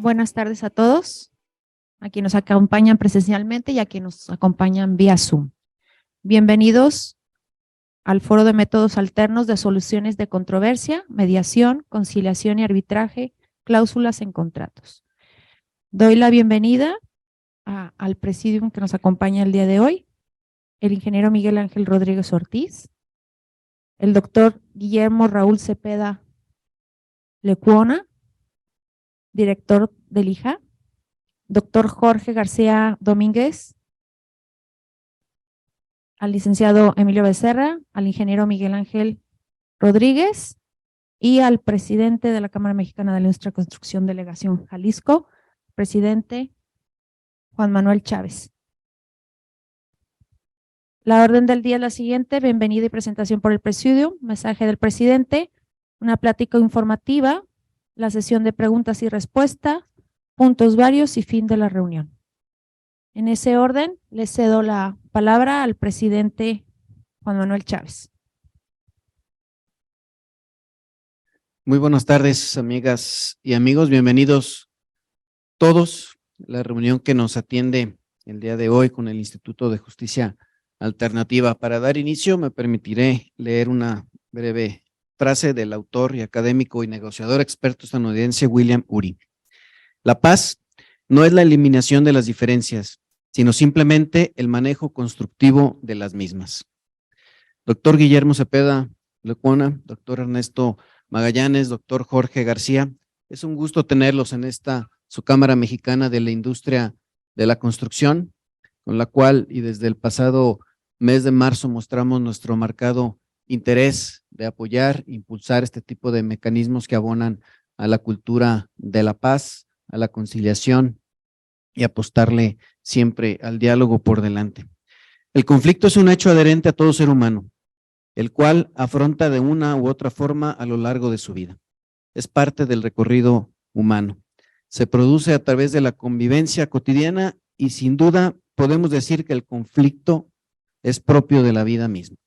Buenas tardes a todos, a quienes nos acompañan presencialmente y a quienes nos acompañan vía Zoom. Bienvenidos al Foro de Métodos Alternos de Soluciones de Controversia, Mediación, Conciliación y Arbitraje, Cláusulas en Contratos. Doy la bienvenida al presidium que nos acompaña el día de hoy, el ingeniero Miguel Ángel Rodríguez Ortiz, el doctor Guillermo Raúl Cepeda Lecuona, director del IJA, doctor Jorge García Domínguez, al licenciado Emilio Becerra, al ingeniero Miguel Ángel Rodríguez y al presidente de la Cámara Mexicana de la Industria de Construcción, Delegación Jalisco, presidente Juan Manuel Chávez. La orden del día es la siguiente: bienvenida y presentación por el presidium, mensaje del presidente, una plática informativa, la sesión de preguntas y respuestas, puntos varios y fin de la reunión. En ese orden, le cedo la palabra al presidente Juan Manuel Chávez. Muy buenas tardes, amigas y amigos. Bienvenidos todos a la reunión que nos atiende el día de hoy con el Instituto de Justicia Alternativa. Para dar inicio, me permitiré leer una breve frase del autor y académico y negociador experto estadounidense William Ury. La paz no es la eliminación de las diferencias, sino simplemente el manejo constructivo de las mismas. Doctor Guillermo Cepeda Lecuona, doctor Ernesto Magallanes, doctor Jorge García, es un gusto tenerlos en esta su Cámara Mexicana de la Industria de la Construcción, con la cual y desde el pasado mes de marzo mostramos nuestro marcado interés de apoyar, impulsar este tipo de mecanismos que abonan a la cultura de la paz, a la conciliación y apostarle siempre al diálogo por delante. El conflicto es un hecho adherente a todo ser humano, el cual afronta de una u otra forma a lo largo de su vida. Es parte del recorrido humano. Se produce a través de la convivencia cotidiana y sin duda podemos decir que el conflicto es propio de la vida misma.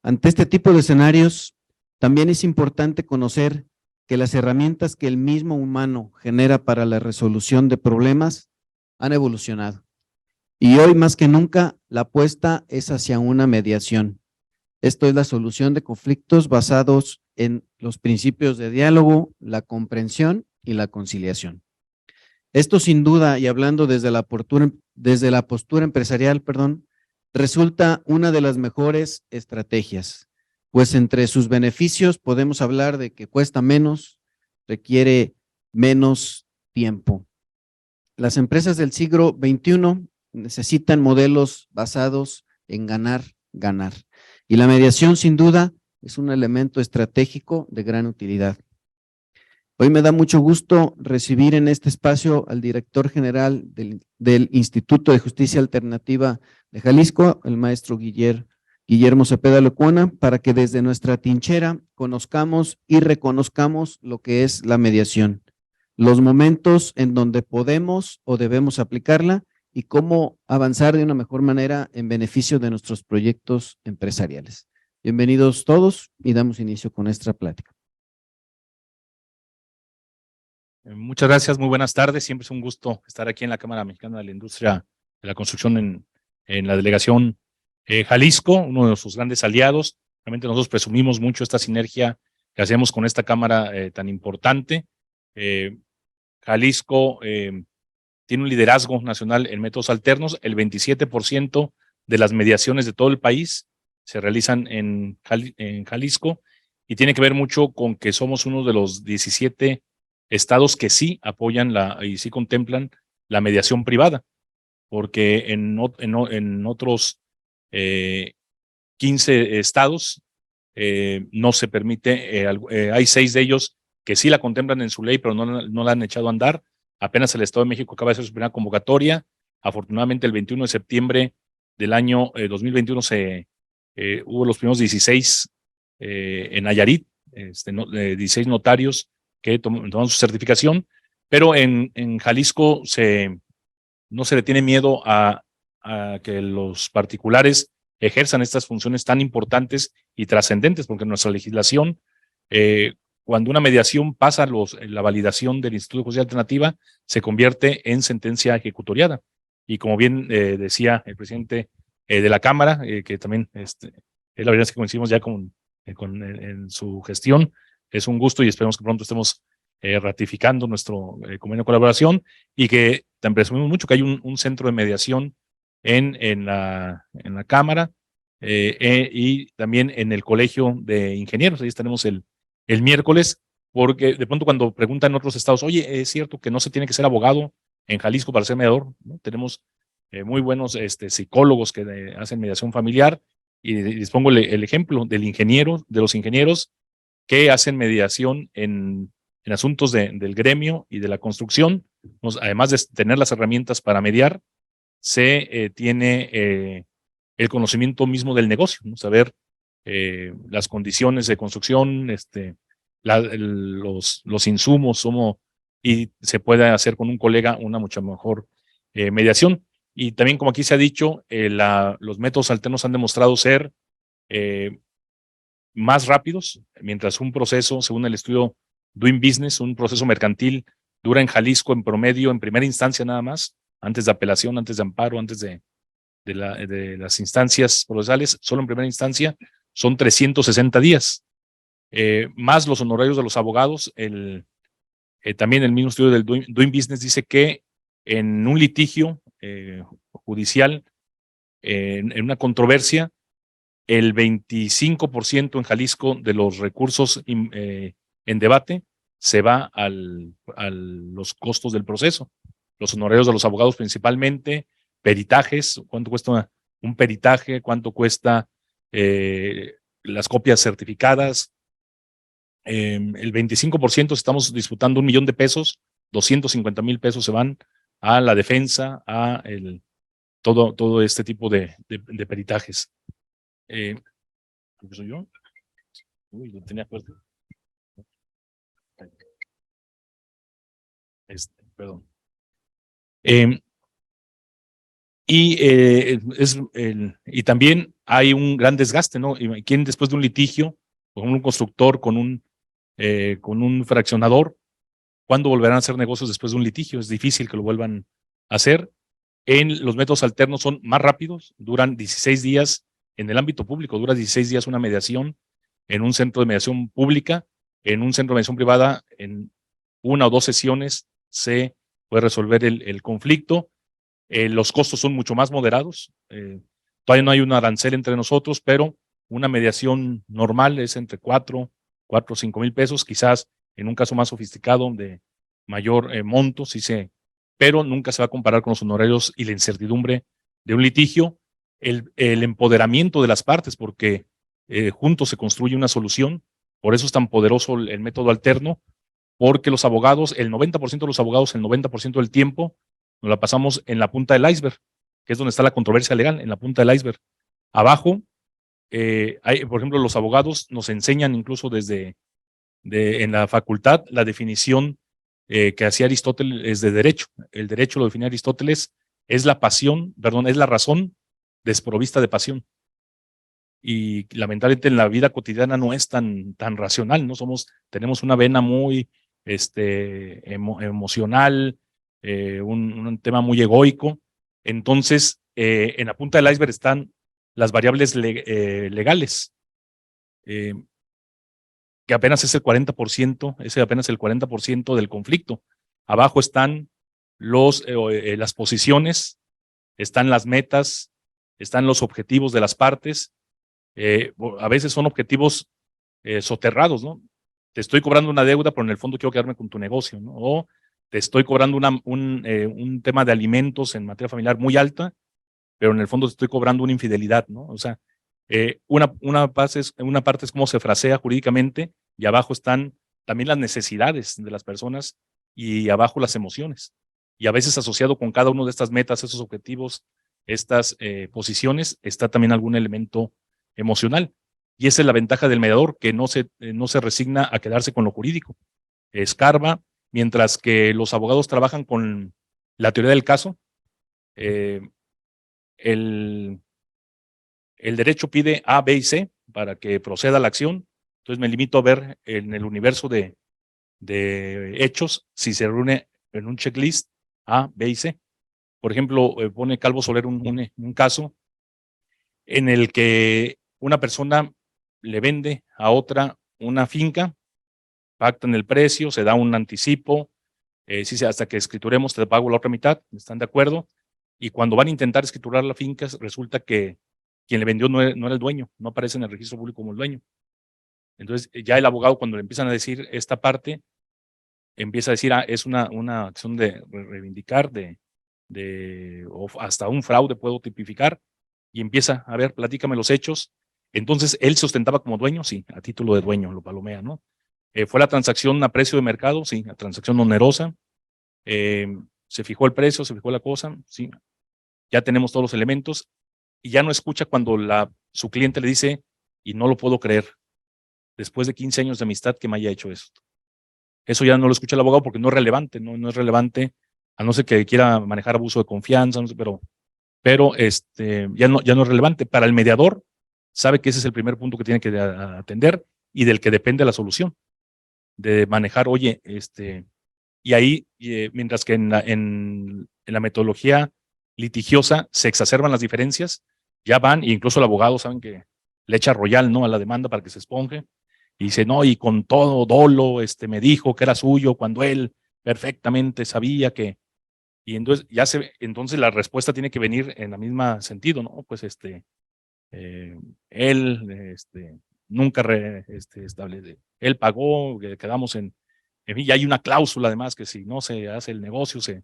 Ante este tipo de escenarios, también es importante conocer que las herramientas que el mismo humano genera para la resolución de problemas han evolucionado. Y hoy más que nunca la apuesta es hacia una mediación. Esto es la solución de conflictos basados en los principios de diálogo, la comprensión y la conciliación. Esto sin duda, y hablando desde la postura empresarial, resulta una de las mejores estrategias, pues entre sus beneficios podemos hablar de que cuesta menos, requiere menos tiempo. Las empresas del siglo XXI necesitan modelos basados en ganar, ganar. Y la mediación, sin duda, es un elemento estratégico de gran utilidad. Hoy me da mucho gusto recibir en este espacio al director general del Instituto de Justicia Alternativa de Jalisco, el maestro Guillermo Cepeda Lecuona, para que desde nuestra trinchera conozcamos y reconozcamos lo que es la mediación, los momentos en donde podemos o debemos aplicarla y cómo avanzar de una mejor manera en beneficio de nuestros proyectos empresariales. Bienvenidos todos y damos inicio con esta plática. Muchas gracias, muy buenas tardes. Siempre es un gusto estar aquí en la Cámara Mexicana de la Industria de la Construcción en la delegación Jalisco, uno de sus grandes aliados. Realmente nosotros presumimos mucho esta sinergia que hacemos con esta Cámara tan importante. Jalisco tiene un liderazgo nacional en métodos alternos. El 27% de las mediaciones de todo el país se realizan en Jalisco y tiene que ver mucho con que somos uno de los 17 estados que sí apoyan y sí contemplan la mediación privada, porque en otros 15 estados no se permite, hay 6 de ellos que sí la contemplan en su ley, pero no la han echado a andar. Apenas el Estado de México acaba de hacer su primera convocatoria. Afortunadamente, el 21 de septiembre del año 2021 hubo los primeros 16 en Nayarit, 16 notarios que tomaron su certificación, pero en Jalisco no se le tiene miedo a que los particulares ejerzan estas funciones tan importantes y trascendentes, porque nuestra legislación cuando una mediación pasa la validación del Instituto de Justicia Alternativa, se convierte en sentencia ejecutoriada. Y como bien decía el presidente de la Cámara, que también es la verdad es que coincidimos ya en su gestión, es un gusto y esperemos que pronto estemos ratificando nuestro convenio de colaboración y que también presumimos mucho que hay un centro de mediación en la Cámara y también en el Colegio de Ingenieros. Ahí estaremos el miércoles, porque de pronto cuando preguntan en otros estados, oye, ¿es cierto que no se tiene que ser abogado en Jalisco para ser mediador? ¿No? Tenemos muy buenos psicólogos que hacen mediación familiar y les pongo el ejemplo de los ingenieros que hacen mediación en asuntos del gremio y de la construcción. Además de tener las herramientas para mediar, se tiene el conocimiento mismo del negocio, ¿no? Saber las condiciones de construcción, los insumos, y se puede hacer con un colega una mucho mejor mediación. Y también, como aquí se ha dicho, los métodos alternos han demostrado ser más rápidos, mientras un proceso, según el estudio Doing Business, un proceso mercantil dura en Jalisco en promedio, en primera instancia nada más, antes de apelación, antes de amparo, antes de las instancias procesales, solo en primera instancia son 360 días, más los honorarios de los abogados. También el mismo estudio del Doing Business dice que en un litigio judicial, en una controversia, el 25% en Jalisco de los recursos en debate se va a los costos del proceso, los honorarios de los abogados principalmente, peritajes, cuánto cuesta un peritaje, cuánto cuesta las copias certificadas. El 25% estamos disputando 1 millón de pesos, 250,000 pesos se van a la defensa, a todo este tipo de peritajes. ¿Soy yo? Uy, lo tenía puesto. Perdón. Y también hay un gran desgaste, ¿no? Y ¿quién después de un litigio, con un constructor, con un fraccionador, cuándo volverán a hacer negocios después de un litigio? Es difícil que lo vuelvan a hacer. Los métodos alternos son más rápidos, duran 16 días en el ámbito público, dura 16 días una mediación en un centro de mediación pública, en un centro de mediación privada, en 1 o 2 sesiones se puede resolver el conflicto. Los costos son mucho más moderados. Todavía no hay un arancel entre nosotros, pero una mediación normal es entre 4 o 5 mil pesos, quizás en un caso más sofisticado de mayor monto, pero nunca se va a comparar con los honorarios y la incertidumbre de un litigio. El empoderamiento de las partes, porque juntos se construye una solución. Por eso es tan poderoso el método alterno, porque los abogados, el 90% de los abogados, el 90% del tiempo, nos la pasamos en la punta del iceberg, que es donde está la controversia legal, en la punta del iceberg. Abajo, por ejemplo, los abogados nos enseñan incluso en la facultad la definición que hacía Aristóteles de derecho. El derecho, lo definía Aristóteles, es la razón desprovista de pasión. Y lamentablemente en la vida cotidiana no es tan racional, ¿no? Tenemos una vena muy emocional, un tema muy egoico. Entonces, en la punta del iceberg están las variables legales, que apenas es el 40%, ese apenas el 40% del conflicto. Abajo están las posiciones, están las metas, están los objetivos de las partes. A veces son objetivos soterrados, ¿no? Te estoy cobrando una deuda, pero en el fondo quiero quedarme con tu negocio, ¿no? O te estoy cobrando un tema de alimentos en materia familiar muy alta, pero en el fondo te estoy cobrando una infidelidad, ¿no? O sea, una parte es cómo se frasea jurídicamente, y abajo están también las necesidades de las personas y abajo las emociones. Y a veces asociado con cada uno de estas metas, esos objetivos, estas posiciones, está también algún elemento emocional. Y esa es la ventaja del mediador, que no se resigna a quedarse con lo jurídico. Escarba, mientras que los abogados trabajan con la teoría del caso. El derecho pide A, B y C para que proceda la acción. Entonces me limito a ver en el universo de hechos si se reúne en un checklist A, B y C. Por ejemplo, pone Calvo Soler un caso en el que una persona le vende a otra una finca, pactan el precio, se da un anticipo, sí, hasta que escrituremos te pago la otra mitad, ¿están de acuerdo? Y cuando van a intentar escriturar la finca, resulta que quien le vendió no era el dueño, no aparece en el registro público como el dueño. Entonces, ya el abogado, cuando le empiezan a decir esta parte, empieza a decir, es una acción de reivindicar, o hasta un fraude puedo tipificar, y empieza a ver, platícame los hechos. Entonces, él se ostentaba como dueño, sí, a título de dueño, lo palomea, ¿no? Fue la transacción a precio de mercado, sí, la transacción onerosa. Se fijó el precio, se fijó la cosa, sí. Ya tenemos todos los elementos y ya no escucha cuando su cliente le dice, y no lo puedo creer, después de 15 años de amistad que me haya hecho esto. Eso ya no lo escucha el abogado porque no es relevante, no es relevante, a no ser que quiera manejar abuso de confianza, no sé, pero ya no es relevante. Para el mediador, sabe que ese es el primer punto que tiene que atender y del que depende la solución, de manejar, oye, y ahí, mientras que en la metodología litigiosa se exacerban las diferencias, ya van, e incluso el abogado saben que le echa royal, ¿no?, a la demanda para que se esponje, y dice, no, y con todo dolo, me dijo que era suyo cuando él perfectamente sabía que, y entonces entonces la respuesta tiene que venir en la misma sentido, ¿no? Pues él, nunca establece, él pagó, quedamos en fin, ya hay una cláusula además que si no se hace el negocio, se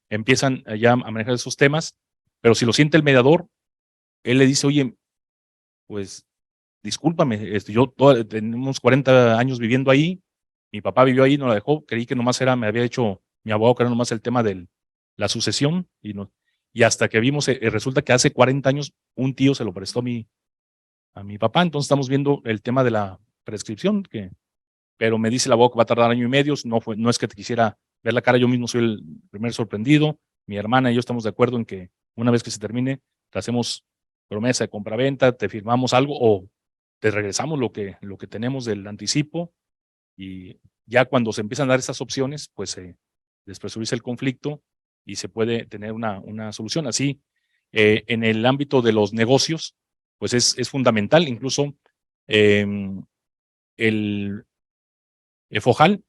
empiezan ya a manejar esos temas, pero si lo siente el mediador, él le dice, oye, pues discúlpame, tenemos 40 años viviendo ahí, mi papá vivió ahí, no la dejó, creí que nomás me había hecho mi abogado, que era nomás el tema de la sucesión, y hasta que vimos, resulta que hace 40 años un tío se lo prestó a mi papá, entonces estamos viendo el tema de la prescripción, pero me dice el abogado que va a tardar año y medio, no es que te quisiera ver la cara, yo mismo soy el primer sorprendido, mi hermana y yo estamos de acuerdo en que una vez que se termine, te hacemos promesa de compraventa, te firmamos algo o te regresamos lo que tenemos del anticipo, y ya cuando se empiezan a dar esas opciones, pues se despresuriza el conflicto y se puede tener una solución. Así, en el ámbito de los negocios, pues es fundamental, incluso el FOJAL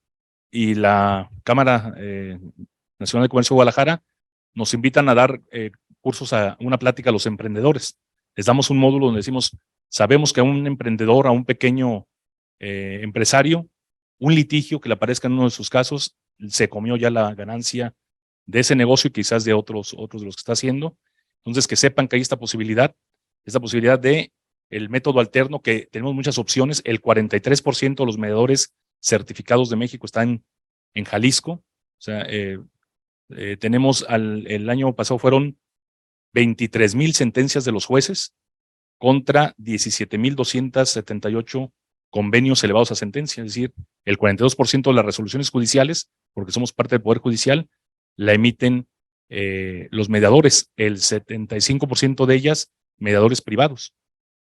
y la Cámara Nacional de Comercio de Guadalajara nos invitan a dar cursos, a una plática a los emprendedores. Les damos un módulo donde decimos, sabemos que a un emprendedor, a un pequeño empresario, un litigio que le aparezca en uno de sus casos, se comió ya la ganancia de ese negocio y quizás de otros de los que está haciendo. Entonces, que sepan que hay esta posibilidad de el método alterno, que tenemos muchas opciones. El 43% de los mediadores certificados de México están en Jalisco. O sea, tenemos el año pasado fueron 23,000 sentencias de los jueces contra 17,278 convenios elevados a sentencia. Es decir, el 42% de las resoluciones judiciales, porque somos parte del Poder Judicial, la emiten los mediadores, el 75% de ellas mediadores privados.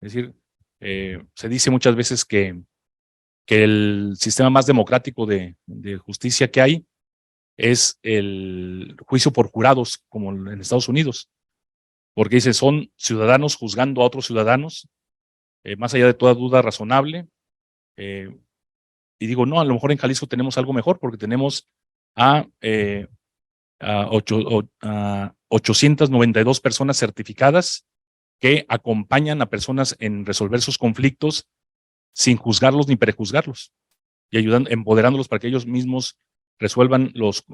Es decir, se dice muchas veces que el sistema más democrático de justicia que hay es el juicio por jurados, como en Estados Unidos, porque dice, son ciudadanos juzgando a otros ciudadanos, más allá de toda duda razonable. Y digo, no, a lo mejor en Jalisco tenemos algo mejor, porque tenemos a 892 personas certificadas que acompañan a personas en resolver sus conflictos sin juzgarlos ni prejuzgarlos, y empoderándolos para que ellos mismos resuelvan los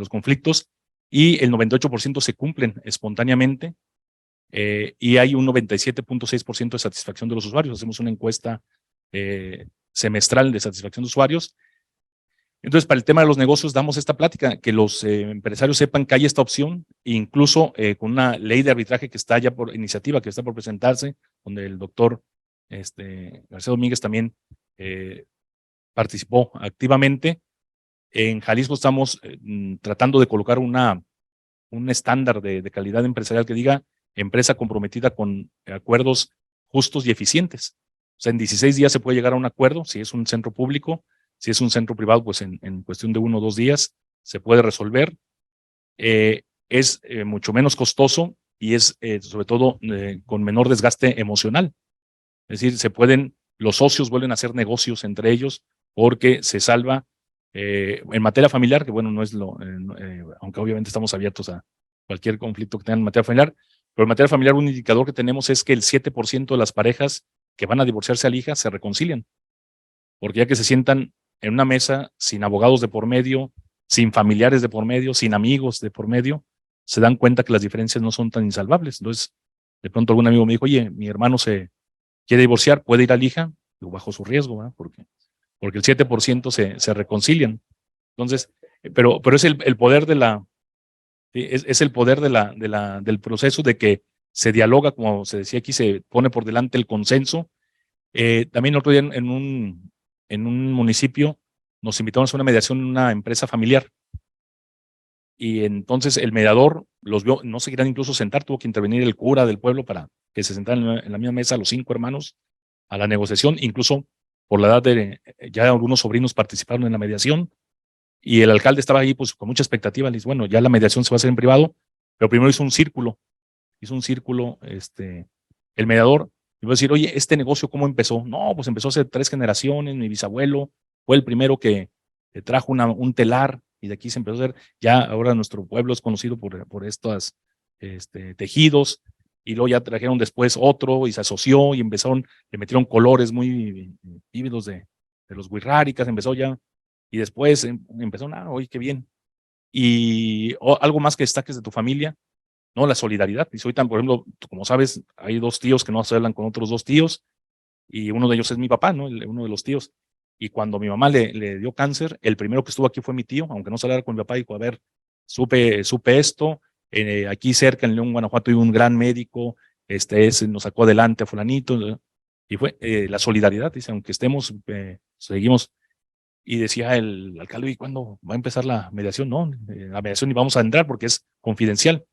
conflictos, y el 98% se cumplen espontáneamente, y hay un 97.6% de satisfacción de los usuarios. Hacemos una encuesta semestral de satisfacción de usuarios. Entonces, para el tema de los negocios, damos esta plática, que los empresarios sepan que hay esta opción, incluso con una ley de arbitraje que está ya por iniciativa, que está por presentarse, donde el doctor García Domínguez también participó activamente. En Jalisco estamos tratando de colocar un estándar de calidad empresarial que diga empresa comprometida con acuerdos justos y eficientes. O sea, en 16 días se puede llegar a un acuerdo, si es un centro público, si es un centro privado, pues en cuestión de 1 o 2 días se puede resolver. Es mucho menos costoso y es sobre todo con menor desgaste emocional. Es decir, los socios vuelven a hacer negocios entre ellos porque se salva en materia familiar, que bueno, no es aunque obviamente estamos abiertos a cualquier conflicto que tengan en materia familiar, pero en materia familiar un indicador que tenemos es que el 7% de las parejas que van a divorciarse al hija se reconcilian, porque ya que se sientan en una mesa sin abogados de por medio, sin familiares de por medio, sin amigos de por medio, se dan cuenta que las diferencias no son tan insalvables. Entonces, de pronto algún amigo me dijo, oye, mi hermano se quiere divorciar, ¿puede ir al hija? Digo, bajo su riesgo, ¿verdad? Porque el 7% se reconcilian. Entonces, pero es el poder es el poder del proceso de que se dialoga, como se decía aquí, se pone por delante el consenso. También otro día en un municipio nos invitaron a hacer una mediación en una empresa familiar. Y entonces el mediador los vio, no se querían incluso sentar, tuvo que intervenir el cura del pueblo para que se sentaran en la misma mesa los 5 hermanos a la negociación, incluso por la edad de ya algunos sobrinos participaron en la mediación y el alcalde estaba ahí pues con mucha expectativa, le dice, bueno, ya la mediación se va a hacer en privado, pero primero hizo un círculo, el mediador, y va a decir, oye, ¿este negocio cómo empezó? No, pues empezó hace 3 generaciones, mi bisabuelo fue el primero que trajo un telar y de aquí se empezó a hacer, ya ahora nuestro pueblo es conocido por estos tejidos, y luego ya trajeron después otro y se asoció y le metieron colores muy vívidos de los wixárikas, empezó ya, y después empezó, oye, qué bien. Y algo más que destaques de tu familia, ¿no? La solidaridad. Y ahorita, por ejemplo, como sabes, hay 2 tíos que no se hablan con otros 2 tíos, y uno de ellos es mi papá, ¿no? Uno de los tíos. Y cuando mi mamá le dio cáncer, el primero que estuvo aquí fue mi tío, aunque no se hablara con mi papá, dijo, a ver, supe esto, aquí cerca en León, Guanajuato, hay un gran médico, nos sacó adelante a fulanito, ¿no? Y fue la solidaridad, dice, aunque seguimos. Y decía el alcalde, ¿y cuándo va a empezar la mediación? No, la mediación ni vamos a entrar porque es confidencial.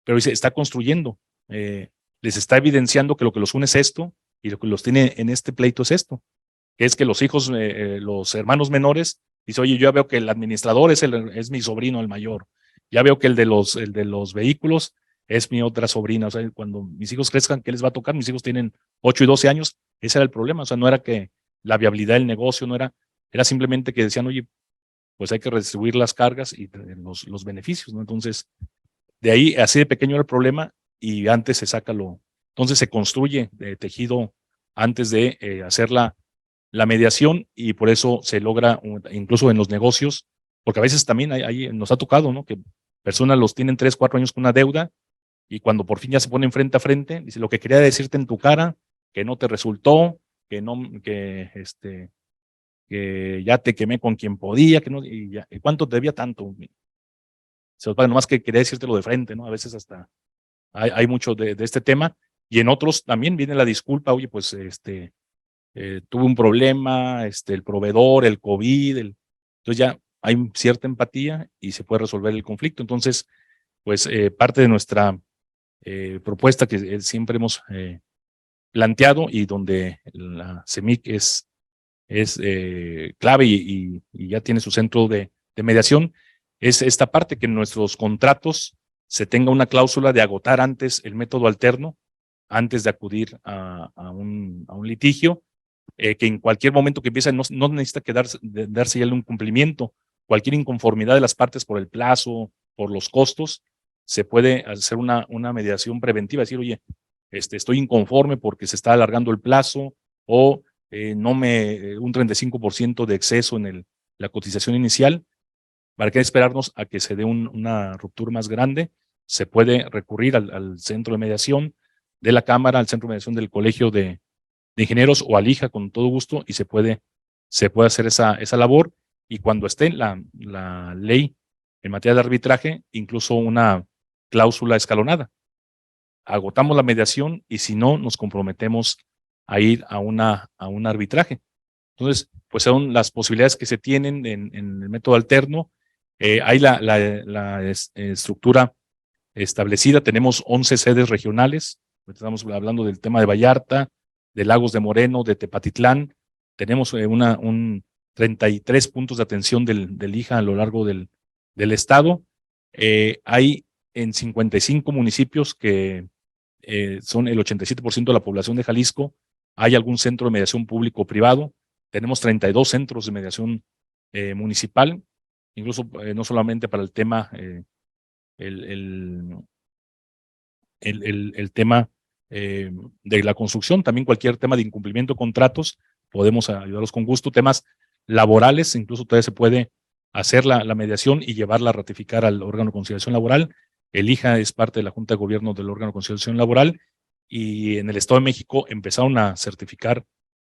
Pero dice, está construyendo, les está evidenciando que lo que los une es esto y lo que los tiene en este pleito es esto, que es que los hijos, los hermanos menores, dice, oye, yo ya veo que el administrador es mi sobrino, el mayor, ya veo que el de los vehículos es mi otra sobrina, o sea, cuando mis hijos crezcan, ¿qué les va a tocar? Mis hijos tienen 8 y 12 años, ese era el problema, o sea, no era que la viabilidad del negocio, era simplemente que decían, oye, pues hay que redistribuir las cargas y los beneficios, ¿no? Entonces, de ahí, así de pequeño era el problema y antes entonces se construye tejido antes de hacer la mediación y por eso se logra, incluso en los negocios, porque a veces también nos ha tocado, ¿no? Que personas los tienen 3, 4 años con una deuda y cuando por fin ya se ponen frente a frente, dice, lo que quería decirte en tu cara, que no te resultó, que ya te quemé con quien podía, que no, y ya, ¿cuánto te debía tanto? Se los paga, nomás que quería decírtelo de frente, ¿no? A veces hasta hay mucho de este tema, y en otros también viene la disculpa, oye, pues tuve un problema, el proveedor, el COVID, entonces ya hay cierta empatía y se puede resolver el conflicto. Entonces, pues parte de nuestra propuesta que siempre hemos planteado y donde la CEMIC es clave y ya tiene su centro de mediación, es esta parte que en nuestros contratos se tenga una cláusula de agotar antes el método alterno, antes de acudir a un litigio, que en cualquier momento que empiece no necesita darse ya un cumplimiento, cualquier inconformidad de las partes por el plazo, por los costos, se puede hacer una mediación preventiva, decir, oye, estoy inconforme porque se está alargando el plazo o un 35% de exceso en la cotización inicial. ¿Para qué esperarnos a que se dé una ruptura más grande? Se puede recurrir al centro de mediación de la Cámara, al centro de mediación del Colegio de Ingenieros o al IJA con todo gusto y se puede hacer esa labor. Y cuando esté la ley en materia de arbitraje, incluso una cláusula escalonada. Agotamos la mediación y si no, nos comprometemos a ir a un arbitraje. Entonces, pues son las posibilidades que se tienen en el método alterno. Hay la estructura establecida. Tenemos 11 sedes regionales. Estamos hablando del tema de Vallarta, de Lagos de Moreno, de Tepatitlán. Tenemos 33 puntos de atención del IJA a lo largo del estado. Hay en 55 municipios que son el 87% de la población de Jalisco. Hay algún centro de mediación público o privado. Tenemos 32 centros de mediación municipal, incluso no solamente para el tema, el tema de la construcción, también cualquier tema de incumplimiento de contratos, podemos ayudarlos con gusto. Temas laborales, incluso todavía se puede hacer la mediación y llevarla a ratificar al órgano de conciliación laboral. El IJA es parte de la Junta de Gobierno del órgano de conciliación laboral, y en el Estado de México empezaron a certificar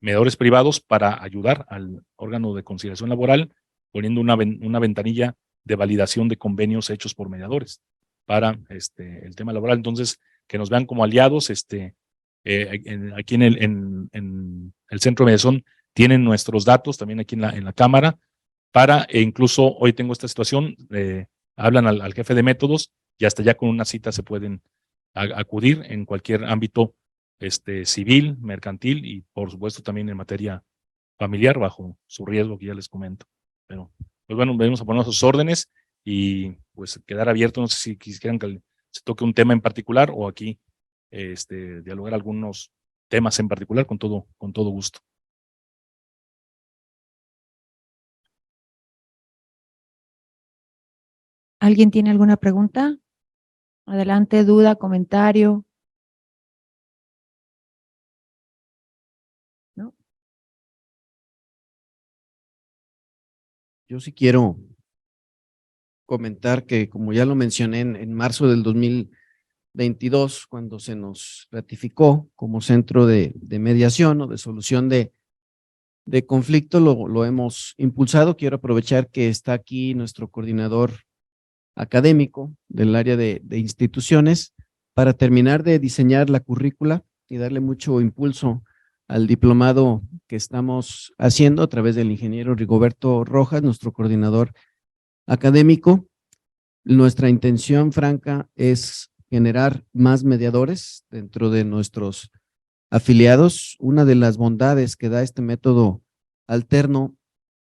mediadores privados para ayudar al órgano de conciliación laboral, poniendo una ventanilla de validación de convenios hechos por mediadores para el tema laboral. Entonces, que nos vean como aliados. Aquí en el centro de mediación tienen nuestros datos, también aquí en la cámara, incluso hoy tengo esta situación, hablan al jefe de métodos y hasta ya con una cita se pueden acudir en cualquier ámbito civil, mercantil y por supuesto también en materia familiar, bajo su riesgo que ya les comento. Pero pues bueno, venimos a poner sus órdenes y pues quedar abierto. No sé si quisieran que se toque un tema en particular o aquí dialogar algunos temas en particular, con todo gusto. ¿Alguien tiene alguna pregunta? Adelante, duda, comentario. ¿No? Yo sí quiero comentar que, como ya lo mencioné, en marzo del 2022, cuando se nos ratificó como centro de mediación o de solución de conflicto, lo hemos impulsado. Quiero aprovechar que está aquí nuestro coordinador académico del área de instituciones para terminar de diseñar la currícula y darle mucho impulso al diplomado que estamos haciendo a través del ingeniero Rigoberto Rojas, nuestro coordinador académico. Nuestra intención franca es generar más mediadores dentro de nuestros afiliados. Una de las bondades que da este método alterno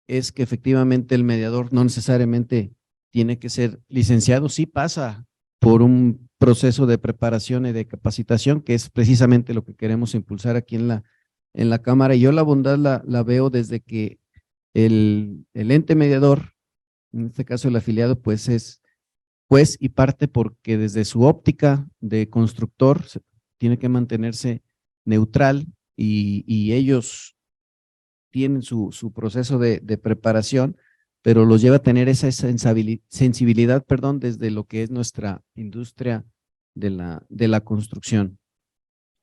es que efectivamente el mediador no necesariamente tiene que ser licenciado, sí pasa por un proceso de preparación y de capacitación, que es precisamente lo que queremos impulsar aquí en la Cámara. Y yo la bondad la veo desde que el ente mediador, en este caso el afiliado, pues es juez y parte, porque desde su óptica de constructor tiene que mantenerse neutral y ellos tienen su proceso de preparación, pero los lleva a tener esa sensibilidad, desde lo que es nuestra industria de la construcción.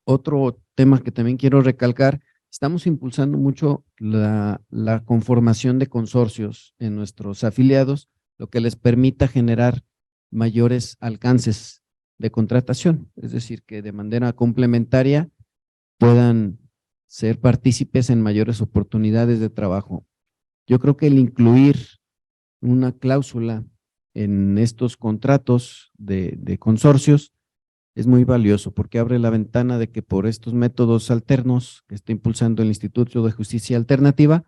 Otro tema que también quiero recalcar, estamos impulsando mucho la conformación de consorcios en nuestros afiliados, lo que les permita generar mayores alcances de contratación, es decir, que de manera complementaria puedan ser partícipes en mayores oportunidades de trabajo. Yo creo que el incluir una cláusula en estos contratos de consorcios es muy valioso, porque abre la ventana de que por estos métodos alternos que está impulsando el Instituto de Justicia Alternativa,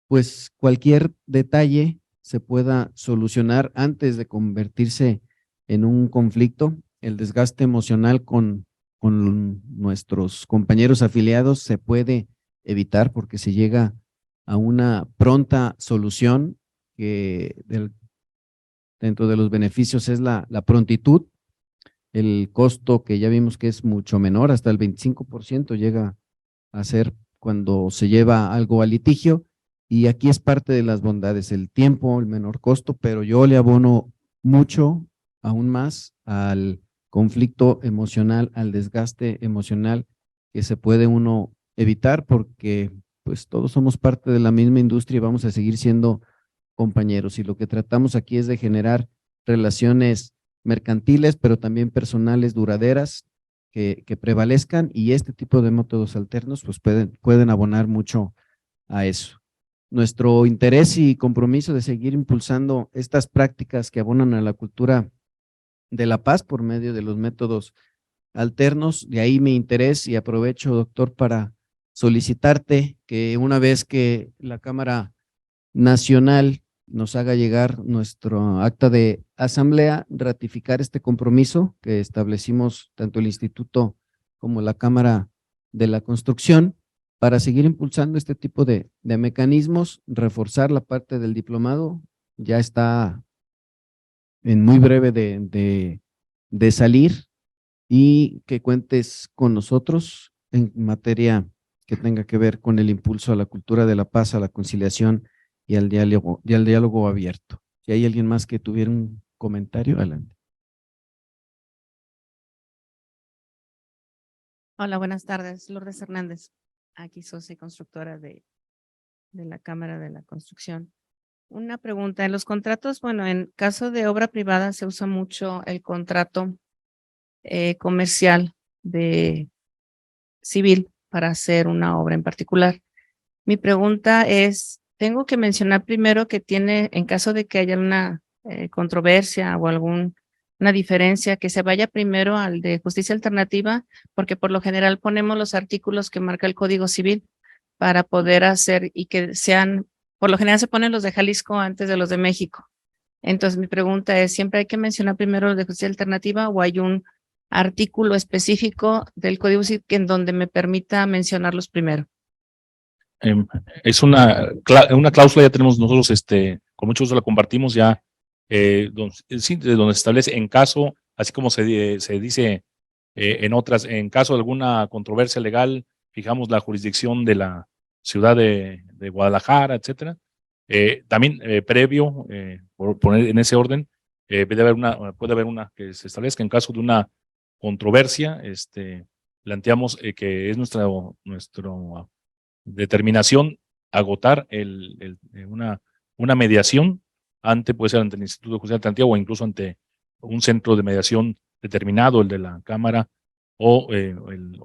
pues cualquier detalle se pueda solucionar antes de convertirse en un conflicto. El desgaste emocional con nuestros compañeros afiliados se puede evitar porque se llega a una pronta solución, que dentro de los beneficios es la prontitud. El costo, que ya vimos que es mucho menor, hasta el 25% llega a ser cuando se lleva algo a litigio, y aquí es parte de las bondades, el tiempo, el menor costo, pero yo le abono mucho, aún más, al conflicto emocional, al desgaste emocional que se puede uno evitar, porque pues todos somos parte de la misma industria y vamos a seguir siendo compañeros, y lo que tratamos aquí es de generar relaciones mercantiles, pero también personales duraderas que prevalezcan, y este tipo de métodos alternos pues pueden abonar mucho a eso. Nuestro interés y compromiso de seguir impulsando estas prácticas que abonan a la cultura de la paz por medio de los métodos alternos. De ahí mi interés, y aprovecho, doctor, para solicitarte que una vez que la Cámara Nacional nos haga llegar nuestro acta de asamblea, ratificar este compromiso que establecimos tanto el Instituto como la Cámara de la Construcción para seguir impulsando este tipo de mecanismos, reforzar la parte del diplomado. Ya está en muy breve de salir, y que cuentes con nosotros en materia que tenga que ver con el impulso a la cultura de la paz, a la conciliación y al diálogo abierto. Si hay alguien más que tuviera un comentario, adelante. Hola, buenas tardes. Lourdes Hernández, aquí socia y constructora de la Cámara de la Construcción. Una pregunta, en los contratos, bueno, en caso de obra privada se usa mucho el contrato comercial de civil para hacer una obra en particular. Mi pregunta es, ¿tengo que mencionar primero que tiene, en caso de que haya una controversia o una diferencia, que se vaya primero al de justicia alternativa? Porque por lo general ponemos los artículos que marca el Código Civil para poder hacer y que sean, por lo general se ponen los de Jalisco antes de los de México. Entonces mi pregunta es, ¿siempre hay que mencionar primero los de justicia alternativa o hay un artículo específico del Código Civil en donde me permita mencionarlos primero? Es una cláusula, ya tenemos nosotros, con mucho gusto la compartimos ya, donde se establece en caso, así como se dice en otras, en caso de alguna controversia legal, fijamos la jurisdicción de la ciudad de Guadalajara, etcétera. También previo, por poner en ese orden, puede haber una que se establezca en caso de una controversia, planteamos que es nuestro determinación agotar una mediación puede ser ante el Instituto de Justicia Alternativa o incluso ante un centro de mediación determinado, el de la Cámara, o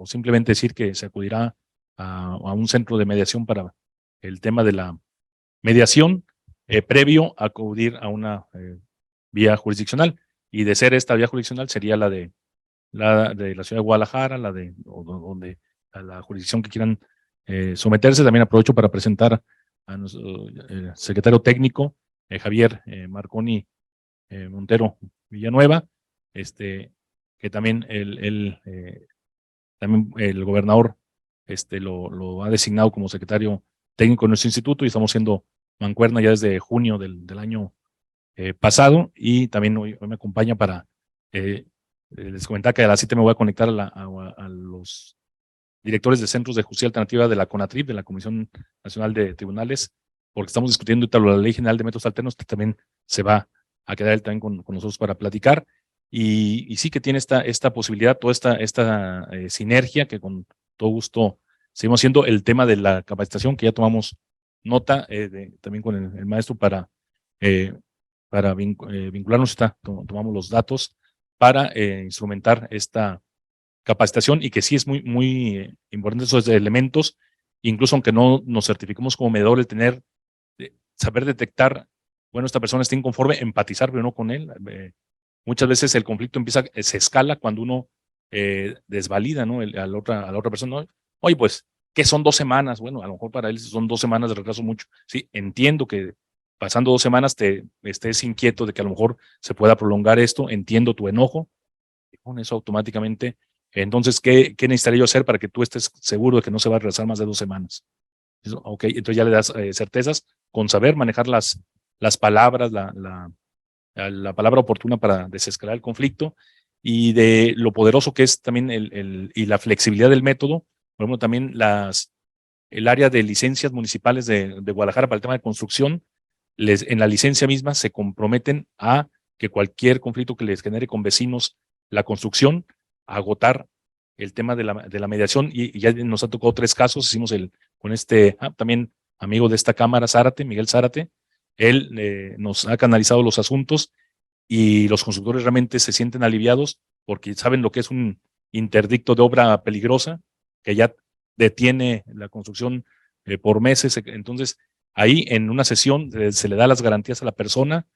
simplemente decir que se acudirá a un centro de mediación para el tema de la mediación, previo a acudir a una vía jurisdiccional. Y de ser esta vía jurisdiccional sería la de la ciudad de Guadalajara, donde a la jurisdicción que quieran someterse. También aprovecho para presentar a nuestro secretario técnico, Javier Marconi Montero Villanueva, que también también el gobernador lo ha designado como secretario técnico de nuestro instituto, y estamos siendo mancuerna ya desde junio del año pasado. Y también hoy me acompaña para les comentaba que a las 7 me voy a conectar a los directores de centros de justicia alternativa de la CONATRIP, de la Comisión Nacional de Tribunales, porque estamos discutiendo la Ley General de Métodos Alternos, que también se va a quedar él también con nosotros para platicar. Y sí que tiene esta posibilidad, toda esta sinergia que con todo gusto seguimos haciendo. El tema de la capacitación, que ya tomamos nota también con el maestro para vincularnos, tomamos los datos para instrumentar esta capacitación, y que sí es muy importante esos elementos, incluso aunque no nos certificamos como mediador, el saber detectar, bueno, esta persona está inconforme, empatizar pero no con él. Muchas veces el conflicto se escala cuando uno desvalida, ¿no? a la otra persona, ¿no? Oye, pues, ¿qué son 2 semanas? Bueno, a lo mejor para él son 2 semanas de retraso mucho. Sí, entiendo que pasando 2 semanas te estés inquieto de que a lo mejor se pueda prolongar esto, entiendo tu enojo, y con eso automáticamente, entonces, ¿qué necesitaría yo hacer para que tú estés seguro de que no se va a retrasar más de 2 semanas? Ok, entonces ya le das certezas con saber manejar las palabras, la palabra oportuna para desescalar el conflicto, y de lo poderoso que es también y la flexibilidad del método. Por ejemplo, también el área de licencias municipales de Guadalajara para el tema de construcción, en la licencia misma se comprometen a que cualquier conflicto que les genere con vecinos la construcción, agotar el tema de la mediación. Y ya nos ha tocado 3 casos. Hicimos con también amigo de esta cámara, Miguel Zárate. Él nos ha canalizado los asuntos, y los constructores realmente se sienten aliviados porque saben lo que es un interdicto de obra peligrosa que ya detiene la construcción por meses. Entonces, ahí en una sesión se le da las garantías a la persona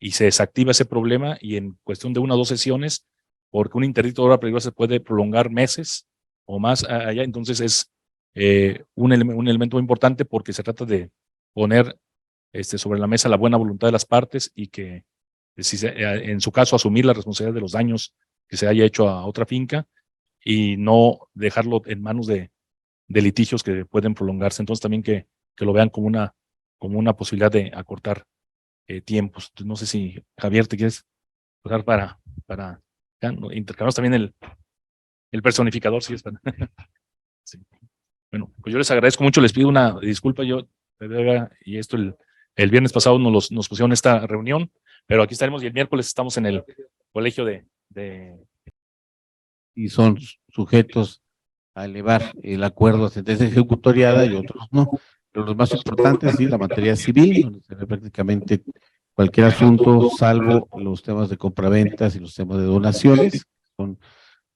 y se desactiva ese problema, y en cuestión de 1 o 2 sesiones, porque un interdicto de obra peligrosa se puede prolongar meses o más allá. Entonces un elemento muy importante porque se trata de poner sobre la mesa la buena voluntad de las partes y que en su caso asumir la responsabilidad de los daños que se haya hecho a otra finca y no dejarlo en manos de litigios que pueden prolongarse. Entonces también que lo vean como una posibilidad de acortar tiempos. Entonces, no sé si Javier te quieres usar para intercambiamos también el personificador, si es para. Sí. Bueno, pues yo les agradezco mucho, les pido una disculpa, y esto el viernes pasado nos pusieron esta reunión, pero aquí estaremos y el miércoles estamos en el colegio y son sujetos a elevar el acuerdo a sentencia ejecutoriada y otros no. Pero los más importantes, sí, la materia civil, donde se ve prácticamente cualquier asunto, salvo los temas de compraventas y los temas de donaciones, son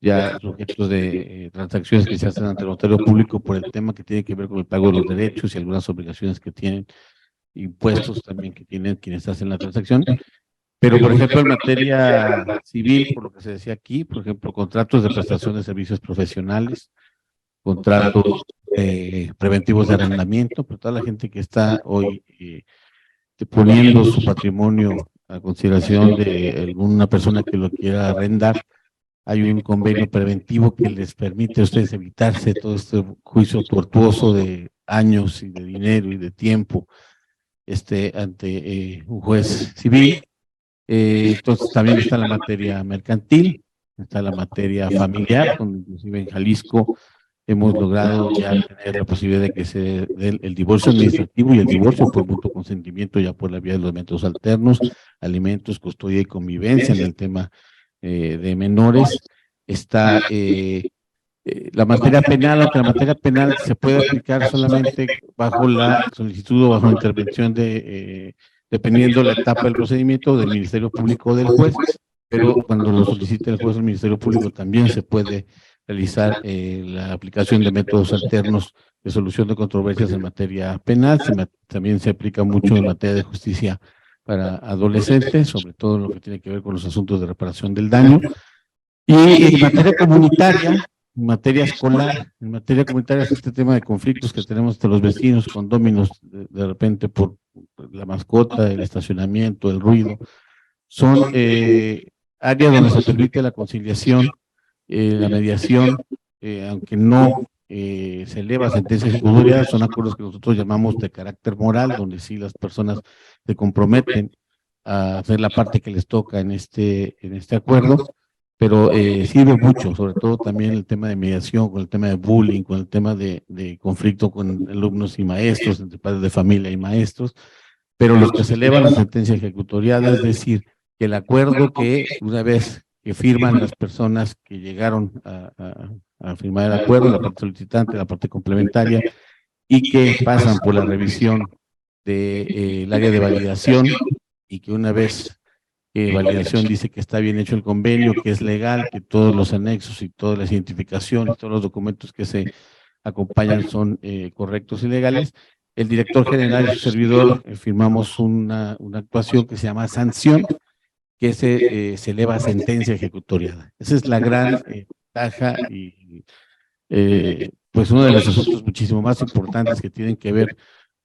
ya sujetos de transacciones que se hacen ante el notario público por el tema que tiene que ver con el pago de los derechos y algunas obligaciones que tienen, impuestos también que tienen quienes hacen la transacción. Pero, por ejemplo, en materia civil, por lo que se decía aquí, por ejemplo, contratos de prestación de servicios profesionales, contratos preventivos de arrendamiento, pero toda la gente que está hoy poniendo su patrimonio a consideración de alguna persona que lo quiera arrendar, hay un convenio preventivo que les permite a ustedes evitarse todo este juicio tortuoso de años y de dinero y de tiempo ante un juez civil. Entonces también está la materia mercantil, está la materia familiar, donde inclusive en Jalisco hemos logrado ya tener la posibilidad de que se dé el divorcio administrativo y el divorcio por mutuo consentimiento ya por la vía de los métodos alternos, alimentos, custodia y convivencia en el tema de menores. Está la materia penal, aunque la materia penal se puede aplicar solamente bajo la solicitud o bajo la intervención dependiendo la etapa del procedimiento del Ministerio Público o del juez, pero cuando lo solicite el juez o el Ministerio Público también se puede realizar la aplicación de métodos alternos de solución de controversias en materia penal. También se aplica mucho en materia de justicia para adolescentes, sobre todo lo que tiene que ver con los asuntos de reparación del daño. Y en materia comunitaria, en materia escolar, en materia comunitaria es este tema de conflictos que tenemos entre los vecinos, condóminos, de repente por la mascota, el estacionamiento, el ruido. Son áreas donde se permite la conciliación, la mediación, aunque no se eleva a sentencia ejecutoria, son acuerdos que nosotros llamamos de carácter moral, donde sí las personas se comprometen a hacer la parte que les toca en este acuerdo, pero sirve mucho, sobre todo también el tema de mediación, con el tema de bullying, con el tema de conflicto con alumnos y maestros, entre padres de familia y maestros, pero los que se elevan a sentencia ejecutoriada, es decir, que el acuerdo que una vez que firman las personas que llegaron a firmar el acuerdo, la parte solicitante, la parte complementaria, y que pasan por la revisión del área de validación, y que una vez validación dice que está bien hecho el convenio, que es legal, que todos los anexos y todas las identificaciones, todos los documentos que se acompañan son correctos y legales, el director general y su servidor firmamos una actuación que se llama sanción, que se eleva a sentencia ejecutoriada. Esa es la gran ventaja y pues uno de los asuntos muchísimo más importantes que tienen que ver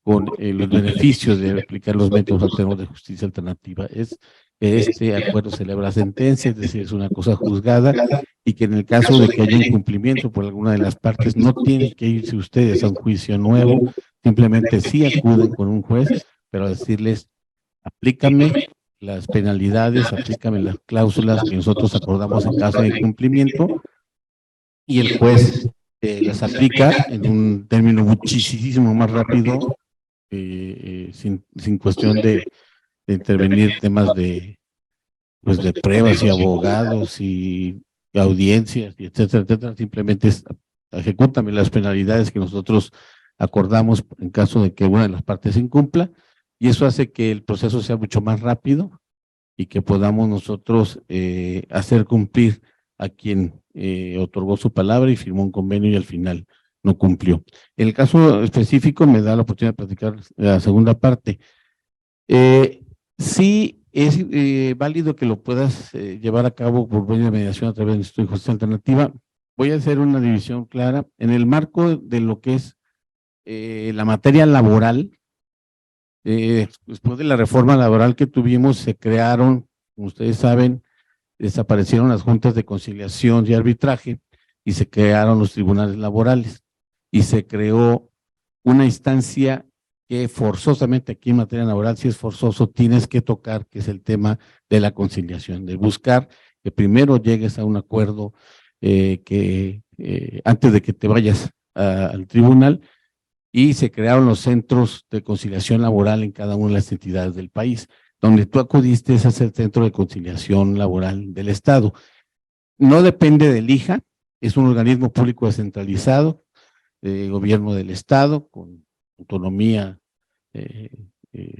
con los beneficios de aplicar los métodos alternos de justicia alternativa. Es que este acuerdo celebra sentencia, es decir, es una cosa juzgada, y que en el caso de que haya incumplimiento por alguna de las partes, no tienen que irse ustedes a un juicio nuevo, simplemente sí acuden con un juez, pero a decirles, aplícame las penalidades, aplícame las cláusulas que nosotros acordamos en caso de incumplimiento, y el juez las aplica en un término muchísimo más rápido, sin cuestión de intervenir temas de pruebas y abogados y audiencias, y etcétera, etcétera. Simplemente ejecútame las penalidades que nosotros acordamos en caso de que una de las partes incumpla, y eso hace que el proceso sea mucho más rápido y que podamos nosotros hacer cumplir a quien otorgó su palabra y firmó un convenio y al final no cumplió. En el caso específico me da la oportunidad de platicar la segunda parte. Sí es válido que lo puedas llevar a cabo por medio de mediación a través del Instituto de Justicia Alternativa. voy a hacer una división clara. En el marco de lo que es la materia laboral, después de la reforma laboral que tuvimos, se crearon, como ustedes saben, desaparecieron las juntas de conciliación y arbitraje y se crearon los tribunales laborales y se creó una instancia que forzosamente aquí en materia laboral, si es forzoso, tienes que tocar, que es el tema de la conciliación, de buscar que primero llegues a un acuerdo antes de que te vayas al tribunal, y se crearon los centros de conciliación laboral en cada una de las entidades del país. Donde tú acudiste es el Centro de Conciliación Laboral del Estado. No depende del IJA, es un organismo público descentralizado, gobierno del Estado, con autonomía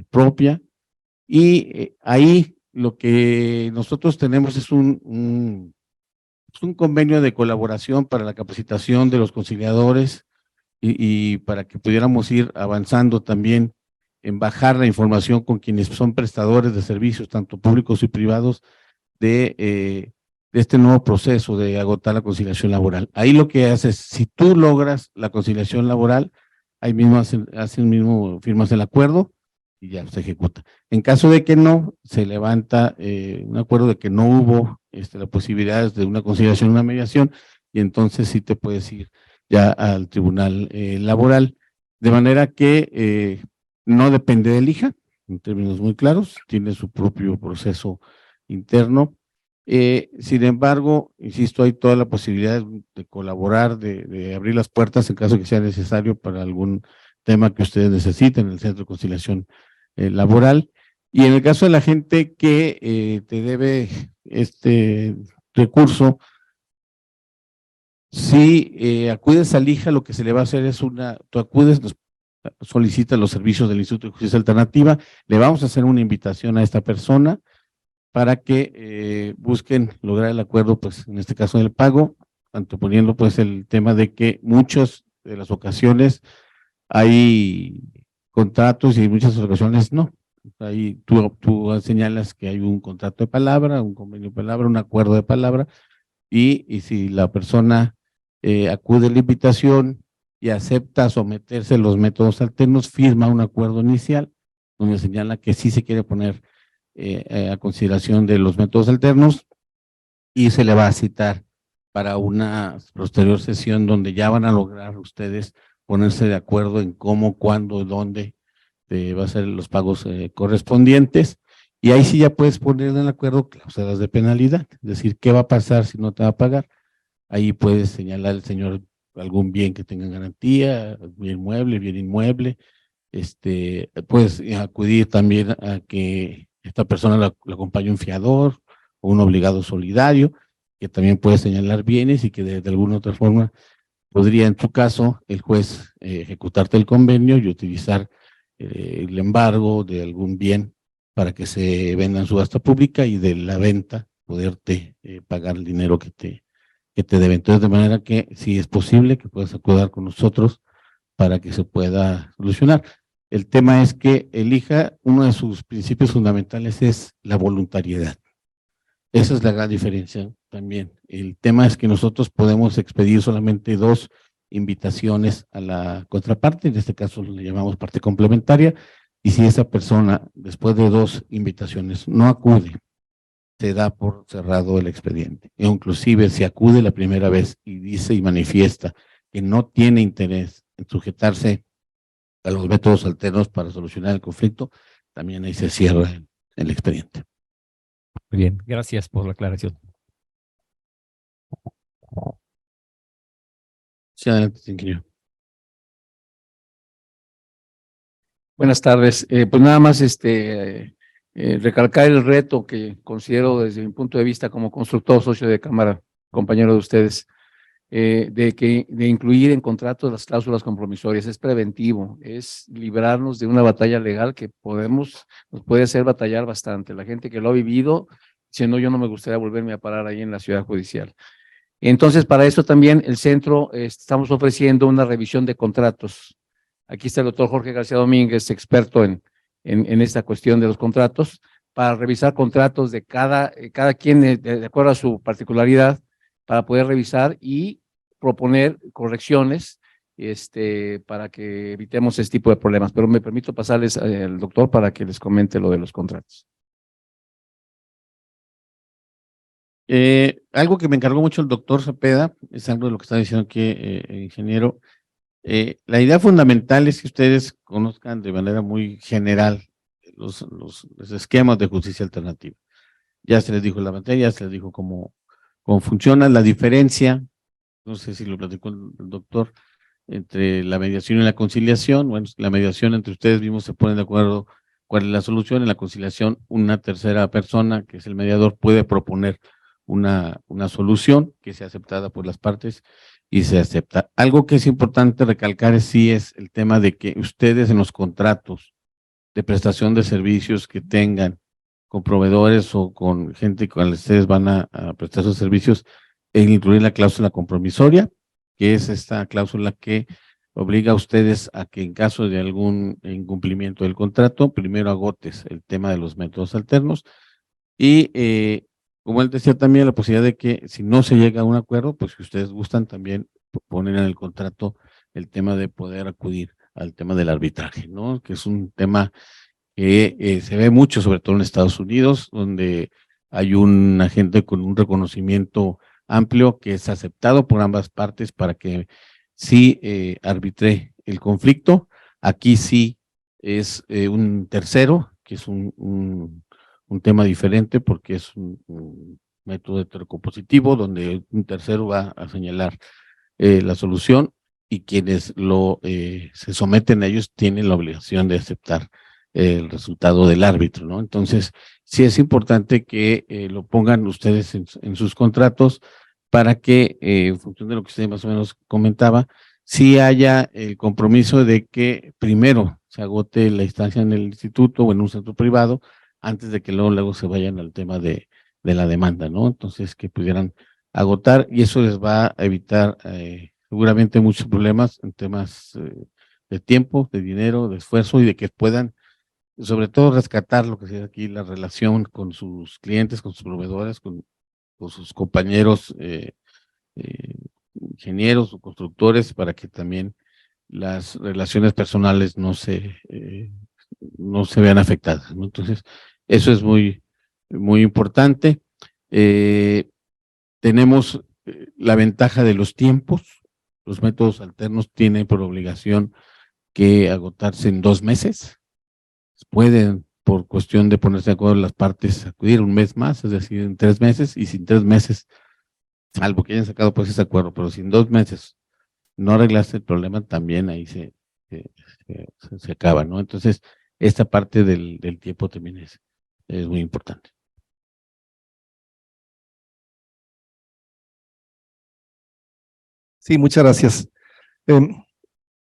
propia, y ahí lo que nosotros tenemos es un convenio de colaboración para la capacitación de los conciliadores y para que pudiéramos ir avanzando también en bajar la información con quienes son prestadores de servicios, tanto públicos y privados, de este nuevo proceso de agotar la conciliación laboral. Ahí lo que haces, si tú logras la conciliación laboral, ahí mismo firmas el acuerdo y ya se ejecuta. En caso de que no, se levanta un acuerdo de que no hubo la posibilidad de una conciliación, una mediación, y entonces sí te puedes ir ya al tribunal laboral, de manera que no depende del IJA, en términos muy claros, tiene su propio proceso interno. Sin embargo, insisto, hay toda la posibilidad de colaborar, de abrir las puertas en caso que sea necesario para algún tema que ustedes necesiten en el Centro de Conciliación Laboral. Y en el caso de la gente que te debe este recurso, si acudes al IJA, lo que se le va a hacer es tú acudes, solicitas los servicios del Instituto de Justicia Alternativa, le vamos a hacer una invitación a esta persona para que busquen lograr el acuerdo, pues en este caso del pago, anteponiendo pues el tema de que muchas de las ocasiones hay contratos y en muchas ocasiones no. Ahí tú señalas que hay un contrato de palabra, un convenio de palabra, un acuerdo de palabra, y si la persona acude a la invitación y acepta someterse a los métodos alternos, firma un acuerdo inicial donde señala que sí se quiere poner a consideración de los métodos alternos, y se le va a citar para una posterior sesión donde ya van a lograr ustedes ponerse de acuerdo en cómo, cuándo, dónde va a ser los pagos correspondientes, y ahí sí ya puedes poner en el acuerdo cláusulas de penalidad, es decir, qué va a pasar si no te va a pagar. Ahí puedes señalar al señor algún bien que tenga garantía, bien mueble, bien inmueble. Puedes acudir también a que esta persona la acompañe un fiador o un obligado solidario, que también puede señalar bienes y que de alguna otra forma podría, en tu caso, el juez ejecutarte el convenio y utilizar el embargo de algún bien para que se venda en subasta pública y de la venta poderte pagar el dinero que te debe. Entonces, de manera que si es posible que puedas acudir con nosotros para que se pueda solucionar. El tema es que el IJA, uno de sus principios fundamentales es la voluntariedad. Esa es la gran diferencia también. El tema es que nosotros podemos expedir solamente 2 invitaciones a la contraparte, en este caso le llamamos parte complementaria, y si esa persona, después de 2 invitaciones, no acude, se da por cerrado el expediente. E inclusive si acude la primera vez y dice y manifiesta que no tiene interés en sujetarse a los métodos alternos para solucionar el conflicto, también ahí se cierra el expediente. Muy bien, gracias por la aclaración. Sí, adelante, ingeniero. Buenas tardes. Pues nada más recalcar el reto que considero desde mi punto de vista como constructor, socio de cámara, compañero de ustedes, de incluir en contratos las cláusulas compromisorias. Es preventivo, es librarnos de una batalla legal que nos puede hacer batallar bastante. La gente que lo ha vivido, si no, yo no me gustaría volverme a parar ahí en la ciudad judicial. Entonces, para eso también el centro estamos ofreciendo una revisión de contratos. Aquí está el doctor Jorge García Domínguez, experto en esta cuestión de los contratos, para revisar contratos de cada quien de acuerdo a su particularidad, para poder revisar y proponer correcciones para que evitemos este tipo de problemas. Pero me permito pasarles al doctor para que les comente lo de los contratos. Algo que me encargó mucho el doctor Cepeda, es algo de lo que está diciendo aquí el ingeniero. La idea fundamental es que ustedes conozcan de manera muy general los esquemas de justicia alternativa. Ya se les dijo la materia, ya se les dijo cómo funciona la diferencia, no sé si lo platicó el doctor, entre la mediación y la conciliación. Bueno, la mediación entre ustedes mismos se ponen de acuerdo cuál es la solución. En la conciliación, una tercera persona, que es el mediador, puede proponer una solución que sea aceptada por las partes y se acepta. Algo que es importante recalcar es el tema de que ustedes en los contratos de prestación de servicios que tengan con proveedores o con gente con la que ustedes van a prestar sus servicios, incluir la cláusula compromisoria, que es esta cláusula que obliga a ustedes a que en caso de algún incumplimiento del contrato, primero agotes el tema de los métodos alternos y, como él decía también, la posibilidad de que si no se llega a un acuerdo, pues si ustedes gustan también poner en el contrato el tema de poder acudir al tema del arbitraje, ¿no? Que es un tema que se ve mucho, sobre todo en Estados Unidos, donde hay un agente con un reconocimiento amplio que es aceptado por ambas partes para que sí arbitre el conflicto. Aquí sí es un tercero, que es un tema diferente porque es un método heterocompositivo donde un tercero va a señalar la solución y quienes se someten a ellos tienen la obligación de aceptar el resultado del árbitro, ¿no? Entonces, sí es importante que lo pongan ustedes en sus contratos para que, en función de lo que usted más o menos comentaba, sí haya el compromiso de que primero se agote la instancia en el instituto o en un centro privado antes de que luego se vayan al tema de la demanda, ¿no? Entonces, que pudieran agotar y eso les va a evitar seguramente muchos problemas en temas de tiempo, de dinero, de esfuerzo y de que puedan sobre todo rescatar lo que sea aquí, la relación con sus clientes, con sus proveedores, con sus compañeros ingenieros o constructores, para que también las relaciones personales no se vean afectadas, ¿no? Entonces, eso es muy, muy importante. Tenemos la ventaja de los tiempos. Los métodos alternos tienen por obligación que agotarse en 2 meses. Pueden, por cuestión de ponerse de acuerdo las partes, acudir un mes más, es decir, en 3 meses, y sin 3 meses, salvo que hayan sacado pues ese acuerdo, pero sin 2 meses no arreglaste el problema, también ahí se acaba, ¿no? Entonces, esta parte del tiempo también es muy importante. Sí, muchas gracias.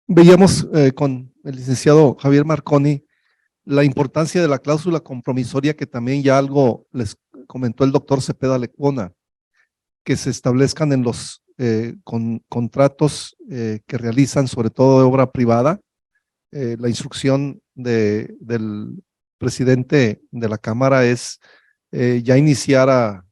Veíamos con el licenciado Javier Marconi la importancia de la cláusula compromisoria, que también ya algo les comentó el doctor Cepeda Lecona, que se establezcan en los contratos que realizan, sobre todo de obra privada. La instrucción del presidente de la Cámara es ya iniciar a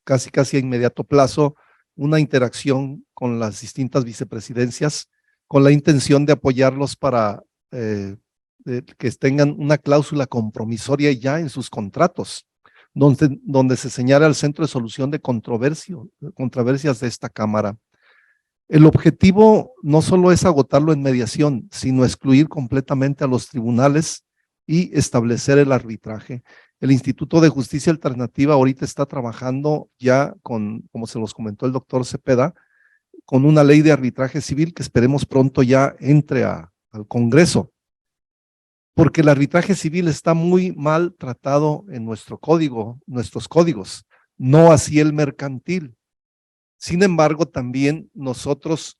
casi a inmediato plazo una interacción con las distintas vicepresidencias con la intención de apoyarlos para que tengan una cláusula compromisoria ya en sus contratos, donde se señala el centro de solución de controversias de esta Cámara. El objetivo no solo es agotarlo en mediación, sino excluir completamente a los tribunales y establecer el arbitraje. El Instituto de Justicia Alternativa ahorita está trabajando ya como se los comentó el doctor Cepeda, con una ley de arbitraje civil que esperemos pronto ya entre al Congreso, porque el arbitraje civil está muy mal tratado en nuestros códigos, no así el mercantil. Sin embargo, también nosotros,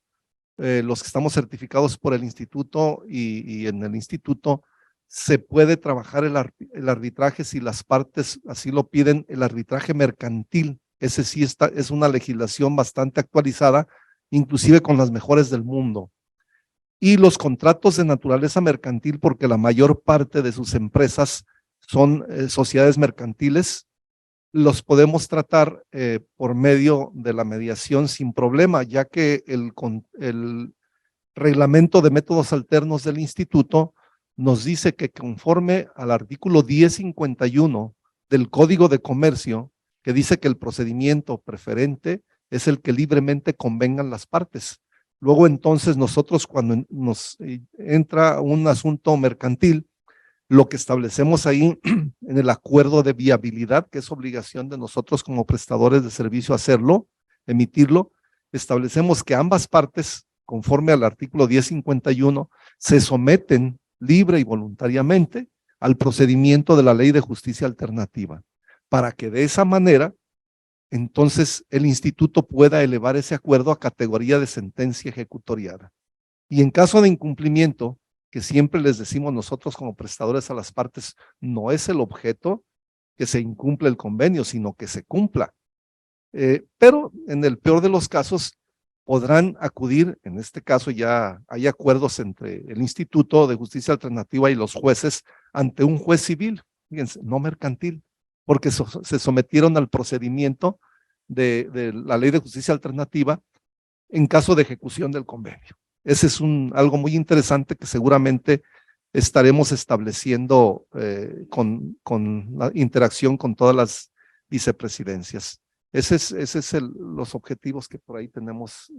los que estamos certificados por el instituto y en el instituto, se puede trabajar el arbitraje si las partes así lo piden, el arbitraje mercantil. Ese sí es una legislación bastante actualizada, inclusive con las mejores del mundo. Y los contratos de naturaleza mercantil, porque la mayor parte de sus empresas son sociedades mercantiles, los podemos tratar por medio de la mediación sin problema, ya que el reglamento de métodos alternos del instituto nos dice que conforme al artículo 1051 del Código de Comercio, que dice que el procedimiento preferente es el que libremente convengan las partes. Luego entonces nosotros cuando nos entra un asunto mercantil, lo que establecemos ahí en el acuerdo de viabilidad, que es obligación de nosotros como prestadores de servicio hacerlo, emitirlo, establecemos que ambas partes, conforme al artículo 1051, se someten libre y voluntariamente al procedimiento de la Ley de Justicia Alternativa, para que de esa manera, entonces el instituto pueda elevar ese acuerdo a categoría de sentencia ejecutoriada. Y en caso de incumplimiento, que siempre les decimos nosotros como prestadores a las partes, no es el objeto que se incumple el convenio, sino que se cumpla. Pero en el peor de los casos podrán acudir, en este caso ya hay acuerdos entre el Instituto de Justicia Alternativa y los jueces ante un juez civil, fíjense, no mercantil, porque se sometieron al procedimiento de la Ley de Justicia Alternativa en caso de ejecución del convenio. Ese es algo muy interesante que seguramente estaremos estableciendo con la interacción con todas las vicepresidencias. Ese es los objetivos que por ahí tenemos,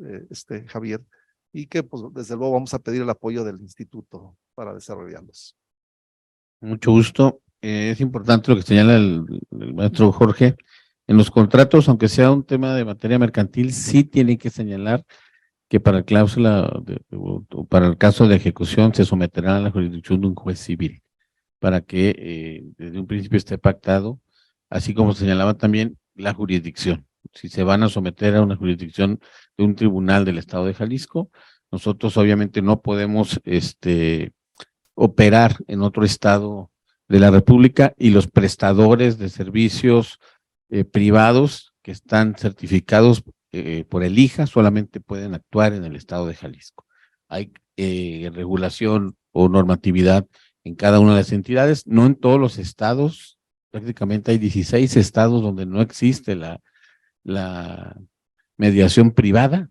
Javier, y que pues desde luego vamos a pedir el apoyo del instituto para desarrollarlos. Mucho gusto. Es importante lo que señala el maestro Jorge. En los contratos, aunque sea un tema de materia mercantil, sí tienen que señalar que para cláusula o para el caso de ejecución se someterá a la jurisdicción de un juez civil, para que desde un principio esté pactado, así como señalaba también la jurisdicción. Si se van a someter a una jurisdicción de un tribunal del estado de Jalisco, nosotros obviamente no podemos operar en otro estado de la República, y los prestadores de servicios privados que están certificados por el IJA solamente pueden actuar en el estado de Jalisco. Hay regulación o normatividad en cada una de las entidades, no en todos los estados. Prácticamente hay 16 estados donde no existe la mediación privada.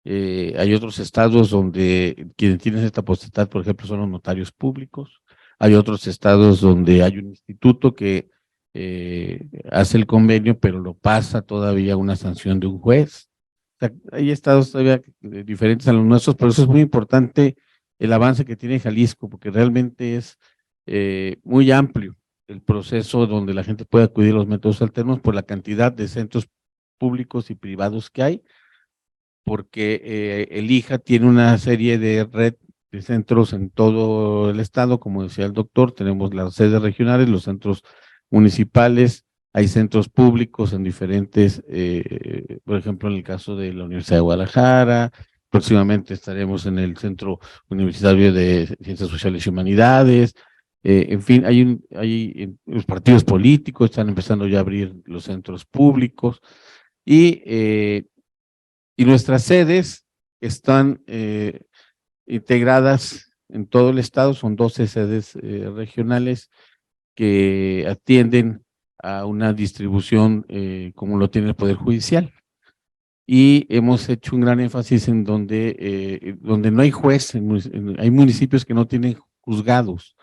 Hay otros estados donde quienes tienen esta potestad, por ejemplo, son los notarios públicos. Hay otros estados donde hay un instituto que hace el convenio, pero lo pasa todavía una sanción de un juez. O sea, hay estados todavía diferentes a los nuestros, pero eso es muy importante el avance que tiene Jalisco, porque realmente es muy amplio el proceso donde la gente puede acudir a los métodos alternos por la cantidad de centros públicos y privados que hay, porque el IJA tiene una serie de red de centros en todo el estado, como decía el doctor. Tenemos las sedes regionales, los centros municipales, hay centros públicos en diferentes, por ejemplo, en el caso de la Universidad de Guadalajara. Próximamente estaremos en el Centro Universitario de Ciencias Sociales y Humanidades. En fin, los partidos políticos están empezando ya a abrir los centros públicos, y nuestras sedes están integradas en todo el estado. Son 12 sedes regionales que atienden a una distribución como lo tiene el Poder Judicial. Y hemos hecho un gran énfasis en donde no hay juez, hay municipios que no tienen juzgados.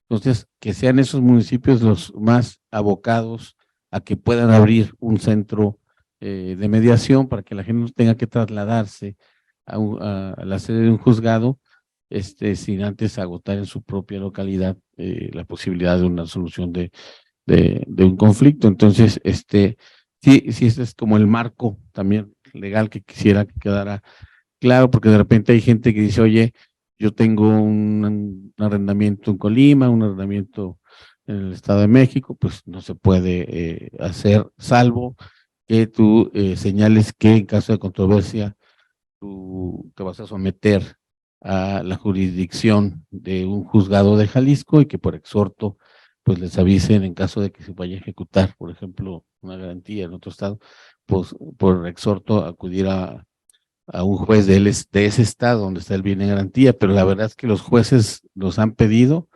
Entonces, que sean esos municipios los más abocados a que puedan abrir un centro de mediación, para que la gente no tenga que trasladarse a la sede de un juzgado sin antes agotar en su propia localidad la posibilidad de una solución de un conflicto. Entonces, sí, ese es como el marco también legal que quisiera que quedara claro, porque de repente hay gente que dice, oye, yo tengo un arrendamiento en Colima, un arrendamiento en el Estado de México, pues no se puede hacer, salvo que tú señales que en caso de controversia tú te vas a someter a la jurisdicción de un juzgado de Jalisco, y que por exhorto pues les avisen en caso de que se vaya a ejecutar, por ejemplo, una garantía en otro estado, pues por exhorto acudir a un juez de ese estado donde está el bien de garantía. Pero la verdad es que los jueces nos han pedido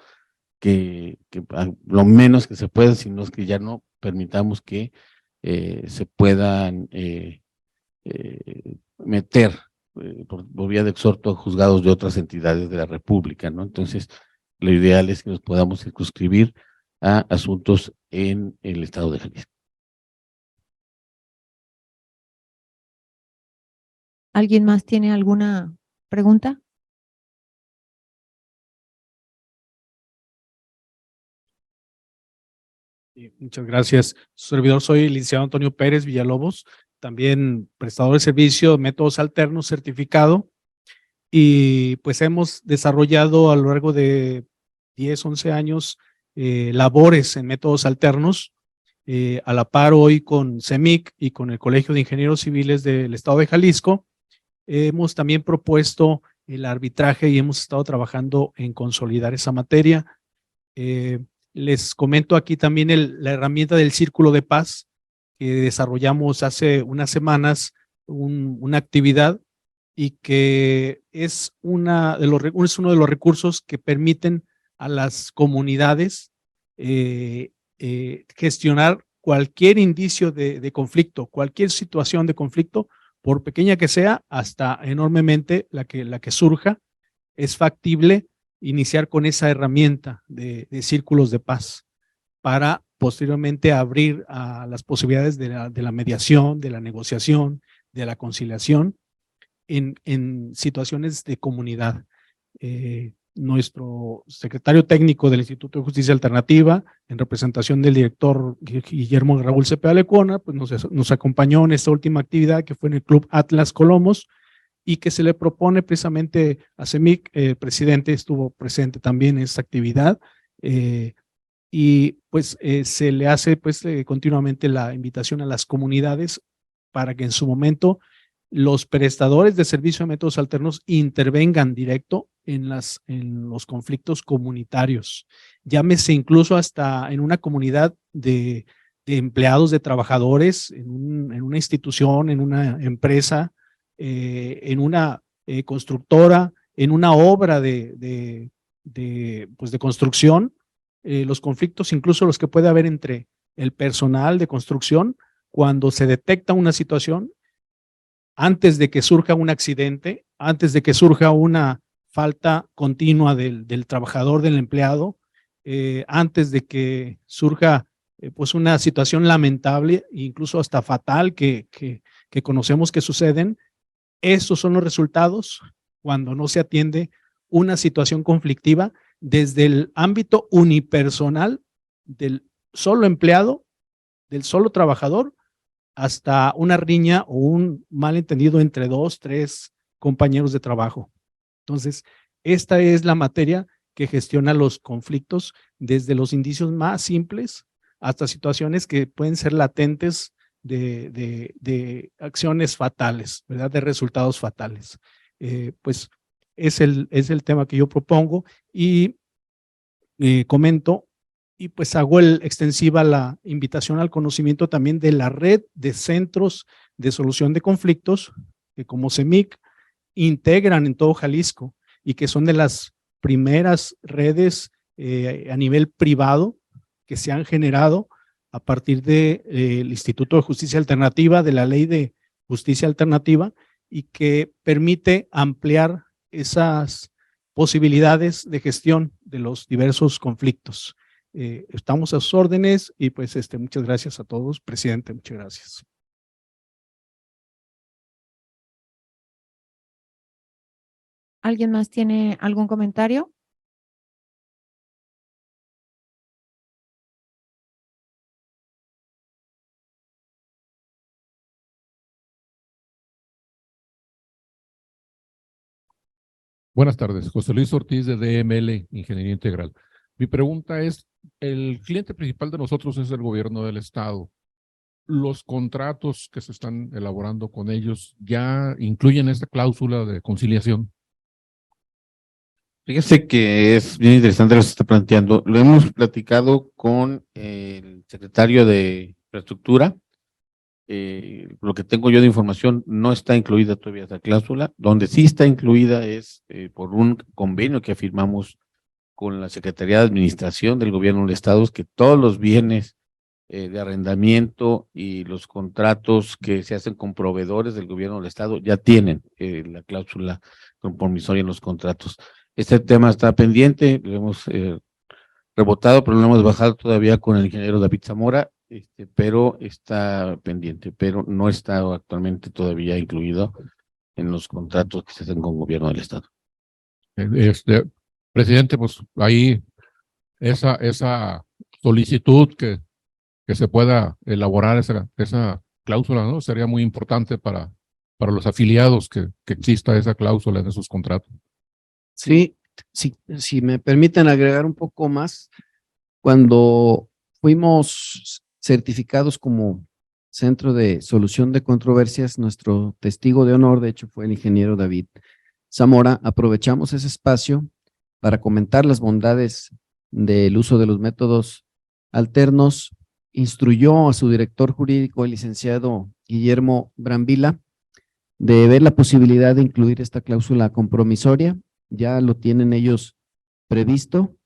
lo menos que se pueda, sino es que ya no permitamos que se puedan meter por vía de exhorto a juzgados de otras entidades de la República, ¿no? Entonces, lo ideal es que nos podamos circunscribir a asuntos en el estado de Jalisco. ¿Alguien más tiene alguna pregunta? Muchas gracias. Su servidor, soy el licenciado Antonio Pérez Villalobos, también prestador de servicio métodos alternos certificado, y pues hemos desarrollado a lo largo de 10, 11 años labores en métodos alternos, a la par hoy con CEMIC y con el Colegio de Ingenieros Civiles del Estado de Jalisco. Hemos también propuesto el arbitraje y hemos estado trabajando en consolidar esa materia. Les comento aquí también la herramienta del Círculo de Paz que desarrollamos hace unas semanas, una actividad, y que es uno de los recursos que permiten a las comunidades gestionar cualquier indicio de conflicto, cualquier situación de conflicto, por pequeña que sea, hasta enormemente la que surja. Es factible iniciar con esa herramienta de círculos de paz para posteriormente abrir a las posibilidades de la mediación, de la negociación, de la conciliación en situaciones de comunidad. Nuestro secretario técnico del Instituto de Justicia Alternativa, en representación del director Guillermo Raúl Cepeda Lecuona, pues nos acompañó en esta última actividad que fue en el Club Atlas Colomos, y que se le propone precisamente a CEMIC. El presidente estuvo presente también en esta actividad, y pues se le hace pues continuamente la invitación a las comunidades para que en su momento los prestadores de servicio de métodos alternos intervengan directo en los conflictos comunitarios. Llámese incluso hasta en una comunidad de empleados, de trabajadores, en una institución, en una empresa, en una constructora, en una obra de construcción. Los conflictos, incluso los que puede haber entre el personal de construcción, cuando se detecta una situación, antes de que surja un accidente, antes de que surja una falta continua del trabajador, del empleado, antes de que surja pues una situación lamentable, incluso hasta fatal que conocemos que suceden. Estos son los resultados cuando no se atiende una situación conflictiva desde el ámbito unipersonal del solo empleado, del solo trabajador, hasta una riña o un malentendido entre 2, 3 compañeros de trabajo. Entonces, esta es la materia que gestiona los conflictos desde los indicios más simples hasta situaciones que pueden ser latentes de acciones fatales, ¿verdad? De resultados fatales. Pues es el tema que yo propongo, y comento, y pues hago extensiva la invitación al conocimiento también de la red de centros de solución de conflictos que como CEMIC integran en todo Jalisco, y que son de las primeras redes a nivel privado que se han generado a partir del Instituto de Justicia Alternativa, de la Ley de Justicia Alternativa, y que permite ampliar esas posibilidades de gestión de los diversos conflictos. Estamos a sus órdenes, y pues muchas gracias a todos. Presidente, muchas gracias. ¿Alguien más tiene algún comentario? Buenas tardes, José Luis Ortiz de DML Ingeniería Integral. Mi pregunta es, el cliente principal de nosotros es el gobierno del estado. ¿Los contratos que se están elaborando con ellos ya incluyen esta cláusula de conciliación? Fíjese que es bien interesante lo que se está planteando. Lo hemos platicado con el secretario de Infraestructura. Lo que tengo yo de información, no está incluida todavía esa cláusula. Donde sí está incluida es por un convenio que firmamos con la Secretaría de Administración del Gobierno del Estado es que todos los bienes de arrendamiento y los contratos que se hacen con proveedores del Gobierno del Estado ya tienen la cláusula compromisoria en los contratos. Este tema está pendiente, lo hemos rebotado, pero lo hemos bajado todavía con el ingeniero David Zamora, pero está pendiente, pero no está actualmente todavía incluido en los contratos que se hacen con el Gobierno del Estado. Presidente, pues ahí esa solicitud que se pueda elaborar esa cláusula, ¿no? Sería muy importante para los afiliados que exista esa cláusula en esos contratos. Sí, si me permiten agregar un poco más, cuando fuimos certificados como Centro de Solución de Controversias, nuestro testigo de honor, de hecho, fue el ingeniero David Zamora. Aprovechamos ese espacio para comentar las bondades del uso de los métodos alternos. Instruyó a su director jurídico, el licenciado Guillermo Brambila, de ver la posibilidad de incluir esta cláusula compromisoria. Ya lo tienen ellos previsto.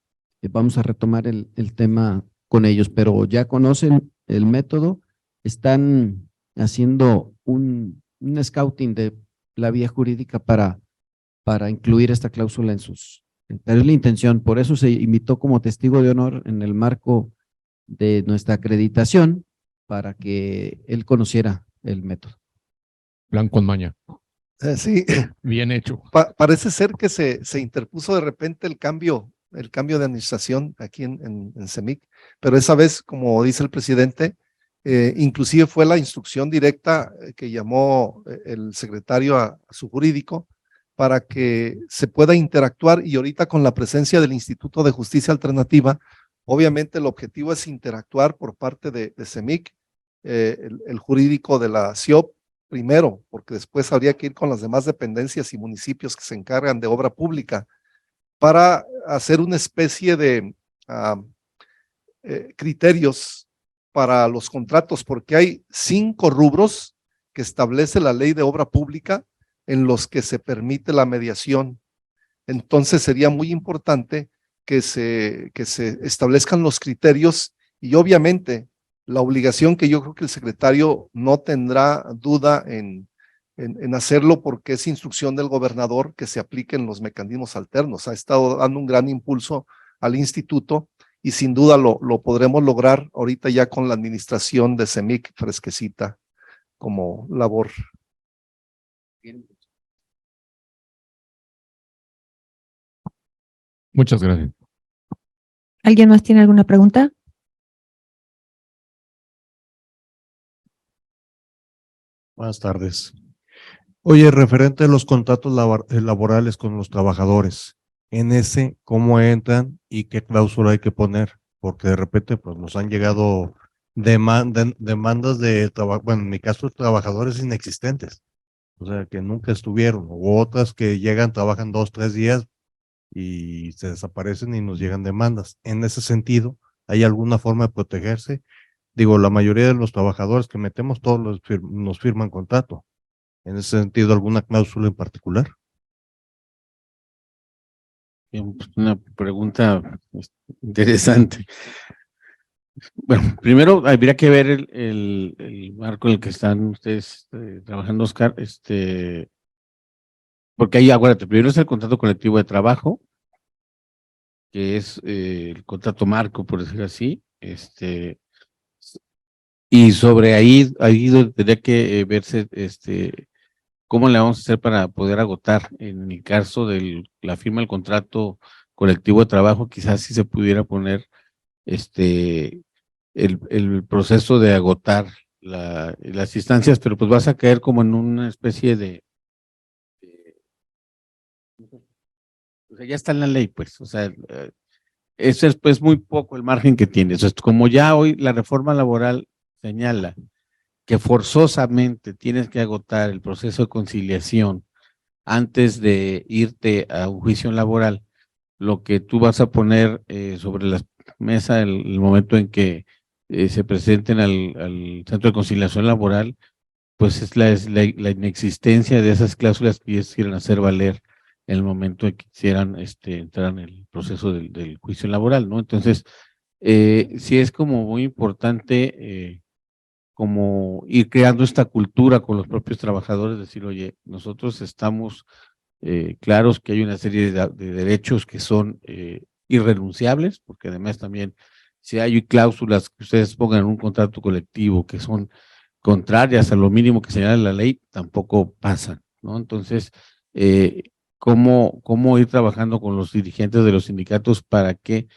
Vamos a retomar el tema con ellos, pero ya conocen el método. Están haciendo un scouting de la vía jurídica para incluir esta cláusula en sus... Pero es la intención, por eso se invitó como testigo de honor en el marco de nuestra acreditación para que él conociera el método. Plan con maña. Sí, Bien hecho. parece ser que se interpuso de repente el cambio de administración aquí en CEMIC, pero esa vez, como dice el presidente, inclusive fue la instrucción directa que llamó el secretario a su jurídico para que se pueda interactuar, y ahorita con la presencia del Instituto de Justicia Alternativa, obviamente el objetivo es interactuar por parte de CEMIC, el jurídico de la CIOP primero, porque después habría que ir con las demás dependencias y municipios que se encargan de obra pública para hacer una especie de criterios para los contratos, porque hay 5 rubros que establece la ley de obra pública en los que se permite la mediación. Entonces sería muy importante que se establezcan los criterios, y obviamente la obligación que yo creo que el secretario no tendrá duda en hacerlo, porque es instrucción del gobernador que se apliquen los mecanismos alternos. Ha estado dando un gran impulso al instituto y sin duda lo podremos lograr ahorita ya con la administración de CEMIC fresquecita como labor. Muchas gracias. ¿Alguien más tiene alguna pregunta? Buenas tardes. Oye, referente a los contratos laborales con los trabajadores, en ese, ¿cómo entran y qué cláusula hay que poner? Porque de repente pues nos han llegado demandas de trabajo, bueno, en mi caso, trabajadores inexistentes, o sea, que nunca estuvieron, o otras que llegan, trabajan 2, 3 días y se desaparecen y nos llegan demandas. En ese sentido, ¿hay alguna forma de protegerse? Digo, la mayoría de los trabajadores que metemos, todos nos firman contrato. En ese sentido, ¿alguna cláusula en particular? Una pregunta interesante. Bueno, primero habría que ver el marco en el que están ustedes trabajando, Oscar, porque ahí, acuérdate, primero es el contrato colectivo de trabajo, que es el contrato marco, por decirlo así, y sobre ahí tendría que verse, cómo le vamos a hacer para poder agotar. En el caso de la firma del contrato colectivo de trabajo, quizás sí se pudiera poner el proceso de agotar las instancias, pero pues vas a caer como en una especie de o sea, ya está en la ley, pues, o sea, ese es pues muy poco el margen que tienes. O sea, como ya hoy la reforma laboral señala que forzosamente tienes que agotar el proceso de conciliación antes de irte a un juicio laboral, lo que tú vas a poner sobre la mesa el momento en que se presenten al Centro de Conciliación Laboral, pues es la inexistencia de esas cláusulas que ellos quieren hacer valer en el momento de que quisieran entrar en el proceso del juicio laboral, ¿no? Entonces, sí es como muy importante como ir creando esta cultura con los propios trabajadores, decir, oye, nosotros estamos claros que hay una serie de derechos que son irrenunciables, porque además también si hay cláusulas que ustedes pongan en un contrato colectivo que son contrarias a lo mínimo que señala la ley, tampoco pasan, ¿no? Entonces, ¿cómo ir trabajando con los dirigentes de los sindicatos para que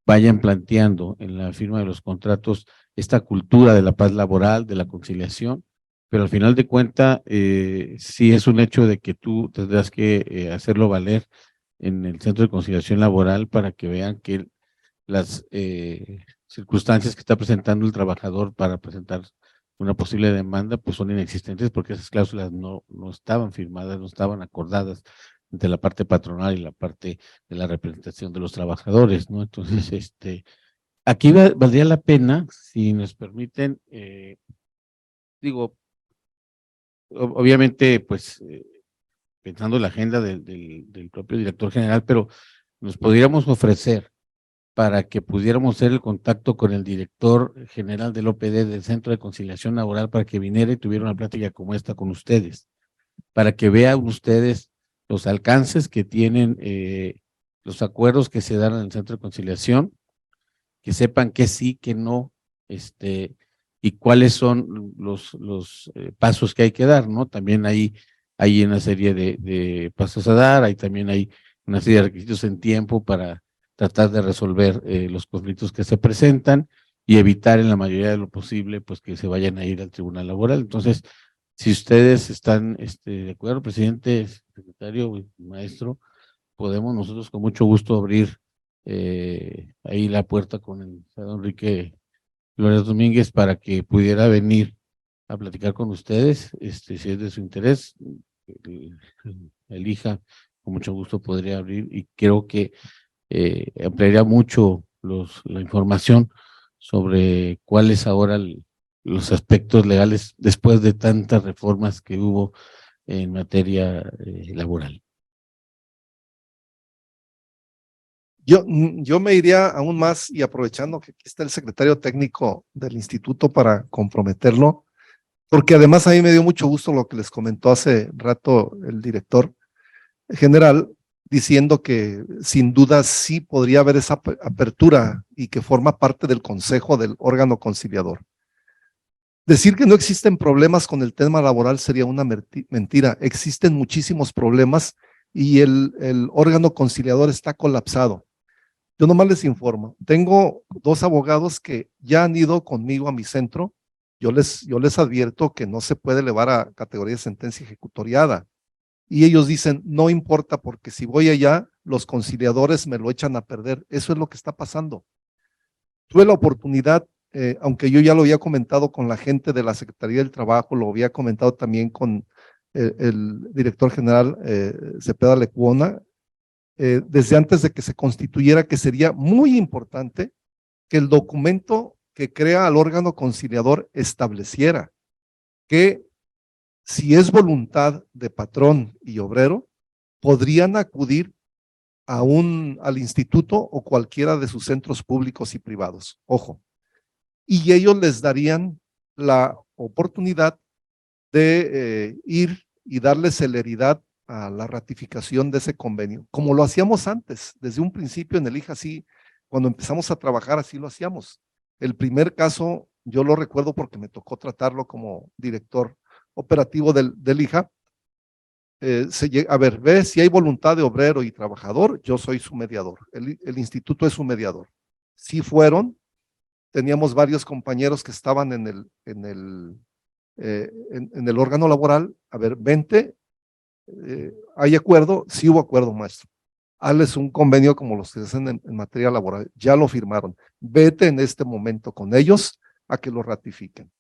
vayan planteando en la firma de los contratos esta cultura de la paz laboral, de la conciliación? Pero al final de cuentas, sí es un hecho de que tú tendrás que hacerlo valer en el Centro de Conciliación Laboral para que vean que las circunstancias que está presentando el trabajador para presentar una posible demanda, pues son inexistentes porque esas cláusulas no estaban firmadas, no estaban acordadas entre la parte patronal y la parte de la representación de los trabajadores, ¿no? Entonces, aquí valdría la pena, si nos permiten, digo, obviamente, pues, pensando en la agenda del propio director general, pero nos podríamos ofrecer para que pudiéramos hacer el contacto con el director general del OPD, del Centro de Conciliación Laboral, para que viniera y tuviera una plática como esta con ustedes, para que vean ustedes los alcances que tienen los acuerdos que se dan en el Centro de Conciliación, que sepan que sí, que no, y cuáles son los pasos que hay que dar, ¿no? También hay una serie de pasos a dar, también hay una serie de requisitos en tiempo para tratar de resolver los conflictos que se presentan y evitar en la mayoría de lo posible, pues que se vayan a ir al tribunal laboral. Entonces, si ustedes están de acuerdo, presidente, secretario, maestro, podemos nosotros con mucho gusto abrir ahí la puerta con el senador Enrique Flores Domínguez para que pudiera venir a platicar con ustedes, si es de su interés, elija, con mucho gusto podría abrir, y creo que ampliaría mucho la información sobre cuáles ahora los aspectos legales después de tantas reformas que hubo en materia laboral. Yo me iría aún más, y aprovechando que aquí está el secretario técnico del instituto para comprometerlo, porque además a mí me dio mucho gusto lo que les comentó hace rato el director general, diciendo que sin duda sí podría haber esa apertura y que forma parte del consejo del órgano conciliador. Decir que no existen problemas con el tema laboral sería una mentira. Existen muchísimos problemas y el órgano conciliador está colapsado. Yo nomás les informo, tengo 2 abogados que ya han ido conmigo a mi centro. Yo les advierto que no se puede elevar a categoría de sentencia ejecutoriada. Y ellos dicen, no importa, porque si voy allá, los conciliadores me lo echan a perder. Eso es lo que está pasando. Tuve la oportunidad, aunque yo ya lo había comentado con la gente de la Secretaría del Trabajo, lo había comentado también con el director general Cepeda Lecuona, desde antes de que se constituyera, que sería muy importante que el documento que crea al órgano conciliador estableciera que si es voluntad de patrón y obrero, podrían acudir al instituto o cualquiera de sus centros públicos y privados. Ojo. Y ellos les darían la oportunidad de ir y darle celeridad a la ratificación de ese convenio, como lo hacíamos antes, desde un principio en el IJA, así, cuando empezamos a trabajar, así lo hacíamos. El primer caso, yo lo recuerdo porque me tocó tratarlo como director operativo del IJA. A ver, ve si hay voluntad de obrero y trabajador, yo soy su mediador, el instituto es su mediador. Sí fueron, teníamos varios compañeros que estaban en el órgano laboral. A ver, vente, ¿hay acuerdo? Sí hubo acuerdo, maestro. Hazles un convenio como los que se hacen en materia laboral, ya lo firmaron. Vete en este momento con ellos a que lo ratifiquen.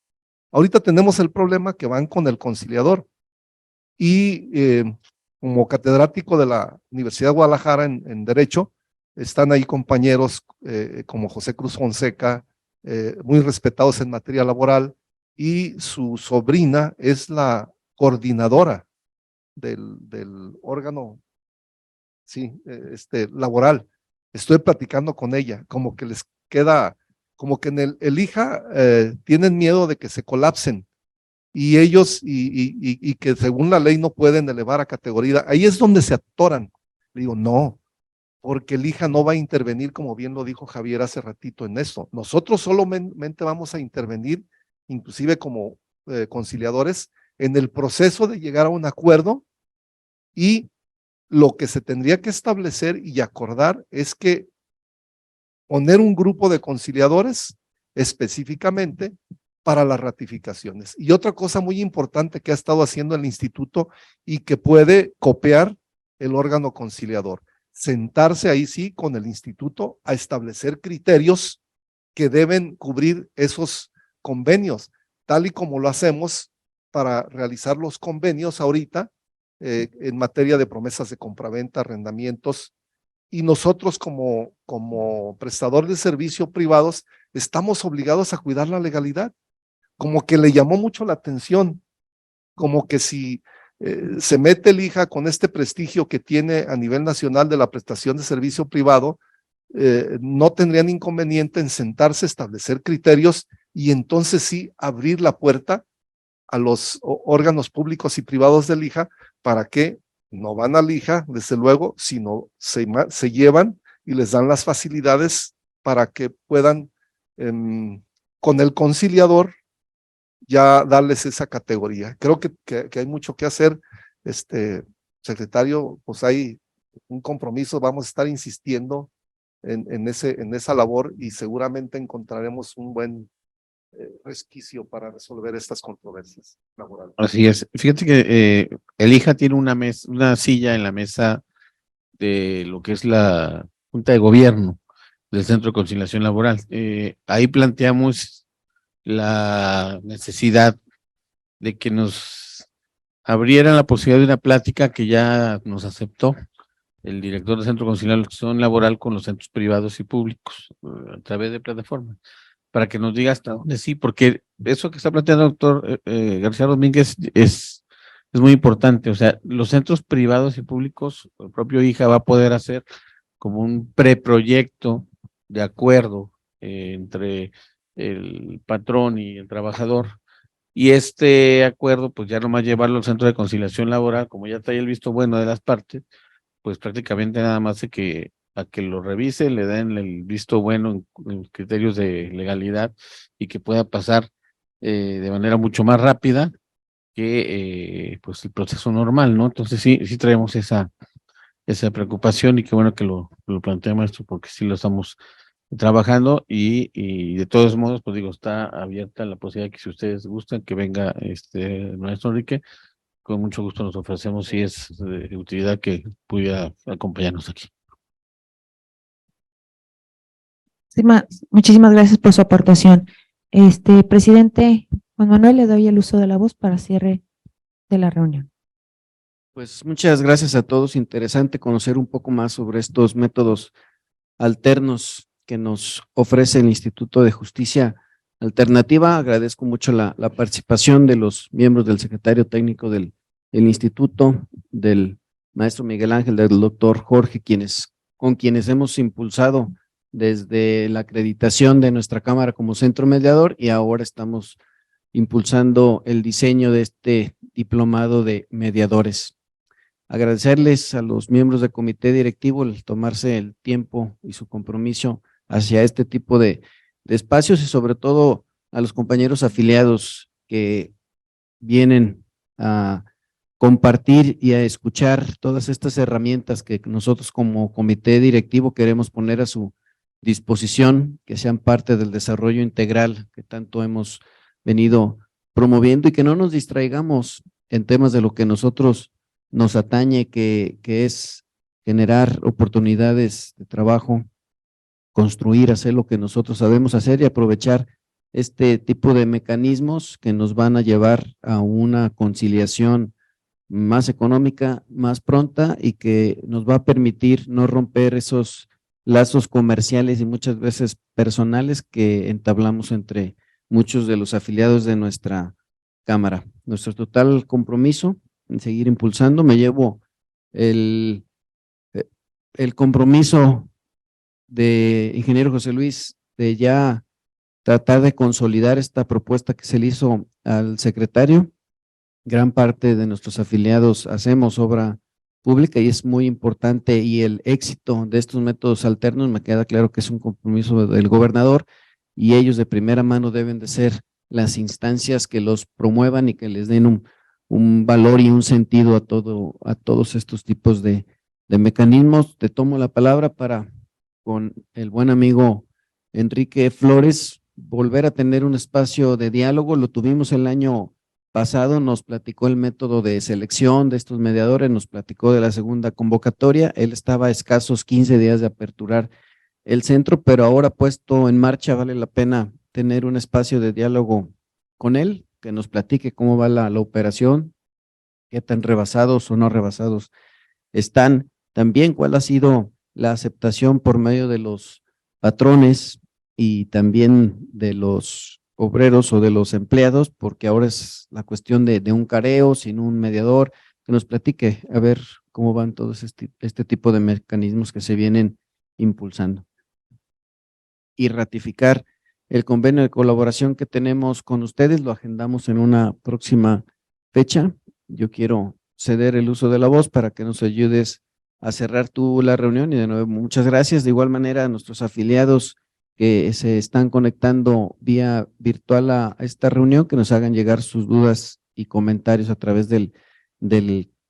Ahorita tenemos el problema que van con el conciliador y como catedrático de la Universidad de Guadalajara en Derecho, están ahí compañeros como José Cruz Fonseca, muy respetados en materia laboral, y su sobrina es la coordinadora del órgano sí, laboral. Estoy platicando con ella, como que les queda, como que en el IJA tienen miedo de que se colapsen y ellos, y que según la ley no pueden elevar a categoría. Ahí es donde se atoran. Le digo, no, porque el IJA no va a intervenir, como bien lo dijo Javier hace ratito en esto. Nosotros solamente vamos a intervenir, inclusive como conciliadores, en el proceso de llegar a un acuerdo, y lo que se tendría que establecer y acordar es que poner un grupo de conciliadores específicamente para las ratificaciones. Y otra cosa muy importante que ha estado haciendo el instituto y que puede copiar el órgano conciliador, sentarse ahí sí con el instituto a establecer criterios que deben cubrir esos convenios, tal y como lo hacemos para realizar los convenios ahorita en materia de promesas de compraventa, arrendamientos, y nosotros como prestador de servicio privados estamos obligados a cuidar la legalidad. Como que le llamó mucho la atención, como que si se mete el IJA con este prestigio que tiene a nivel nacional de la prestación de servicio privado, no tendrían inconveniente en sentarse, establecer criterios y entonces sí abrir la puerta a los órganos públicos y privados del IJA para que no van al IJA, desde luego, sino se llevan y les dan las facilidades para que puedan con el conciliador ya darles esa categoría. Creo que hay mucho que hacer, secretario, pues hay un compromiso, vamos a estar insistiendo en esa labor y seguramente encontraremos un buen resquicio para resolver estas controversias laborales. Así es. Fíjate que el IJA tiene una silla en la mesa de lo que es la Junta de Gobierno del Centro de Conciliación Laboral. Ahí planteamos la necesidad de que nos abrieran la posibilidad de una plática que ya nos aceptó el director del Centro de Conciliación Laboral con los centros privados y públicos a través de plataformas, para que nos diga hasta dónde sí, porque eso que está planteando el doctor García Domínguez es muy importante. O sea, los centros privados y públicos, el propio IJA va a poder hacer como un preproyecto de acuerdo entre el patrón y el trabajador, y este acuerdo pues ya nomás llevarlo al Centro de Conciliación Laboral, como ya trae el visto bueno de las partes, pues prácticamente nada más a que lo revise, le den el visto bueno en criterios de legalidad y que pueda pasar de manera mucho más rápida que pues el proceso normal, ¿no? Entonces sí traemos esa preocupación, y qué bueno que lo plantea, maestro, porque sí lo estamos trabajando y de todos modos, pues digo, está abierta la posibilidad que si ustedes gustan que venga el maestro Enrique, con mucho gusto nos ofrecemos, si es de utilidad, que pudiera acompañarnos aquí. Sí, muchísimas gracias por su aportación. Presidente Juan Manuel, le doy el uso de la voz para cierre de la reunión. Pues muchas gracias a todos. Interesante conocer un poco más sobre estos métodos alternos que nos ofrece el Instituto de Justicia Alternativa. Agradezco mucho la participación de los miembros del secretario técnico del instituto, del maestro Miguel Ángel, del doctor Jorge, con quienes hemos impulsado desde la acreditación de nuestra Cámara como centro mediador, y ahora estamos impulsando el diseño de este diplomado de mediadores. Agradecerles a los miembros del comité directivo el tomarse el tiempo y su compromiso hacia este tipo de espacios, y sobre todo a los compañeros afiliados que vienen a compartir y a escuchar todas estas herramientas que nosotros como comité directivo queremos poner a su disposición, que sean parte del desarrollo integral que tanto hemos venido promoviendo, y que no nos distraigamos en temas de lo que nosotros nos atañe, que es generar oportunidades de trabajo, construir, hacer lo que nosotros sabemos hacer y aprovechar este tipo de mecanismos que nos van a llevar a una conciliación más económica, más pronta, y que nos va a permitir no romper esos lazos comerciales y muchas veces personales que entablamos entre muchos de los afiliados de nuestra Cámara. Nuestro total compromiso en seguir impulsando. Me llevo el compromiso de ingeniero José Luis de ya tratar de consolidar esta propuesta que se le hizo al secretario. Gran parte de nuestros afiliados hacemos obra pública y es muy importante, y el éxito de estos métodos alternos me queda claro que es un compromiso del gobernador, y ellos de primera mano deben de ser las instancias que los promuevan y que les den un valor y un sentido a todos estos tipos de mecanismos. Te tomo la palabra para, con el buen amigo Enrique Flores, volver a tener un espacio de diálogo. Lo tuvimos el año pasado, nos platicó el método de selección de estos mediadores, nos platicó de la segunda convocatoria. Él estaba a escasos 15 días de aperturar el centro, pero ahora puesto en marcha vale la pena tener un espacio de diálogo con él, que nos platique cómo va la operación, qué tan rebasados o no rebasados están, también cuál ha sido la aceptación por medio de los patrones y también de los obreros o de los empleados, porque ahora es la cuestión de un careo sin un mediador, que nos platique a ver cómo van todos este tipo de mecanismos que se vienen impulsando. Y ratificar el convenio de colaboración que tenemos con ustedes, lo agendamos en una próxima fecha. Yo quiero ceder el uso de la voz para que nos ayudes a cerrar tú la reunión, y de nuevo muchas gracias. De igual manera a nuestros afiliados que se están conectando vía virtual a esta reunión, que nos hagan llegar sus dudas y comentarios a través del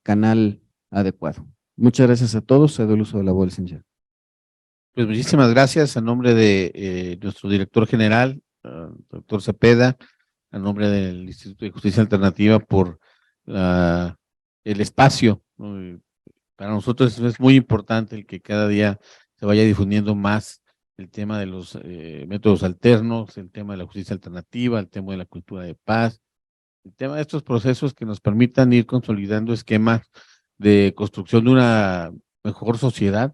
canal adecuado. Muchas gracias a todos. Cedo el uso de la voz, licenciado. Pues muchísimas gracias a nombre de nuestro director general, doctor Cepeda, a nombre del Instituto de Justicia Alternativa por el espacio. Para nosotros es muy importante el que cada día se vaya difundiendo más el tema de los métodos alternos, el tema de la justicia alternativa, el tema de la cultura de paz, el tema de estos procesos que nos permitan ir consolidando esquemas de construcción de una mejor sociedad,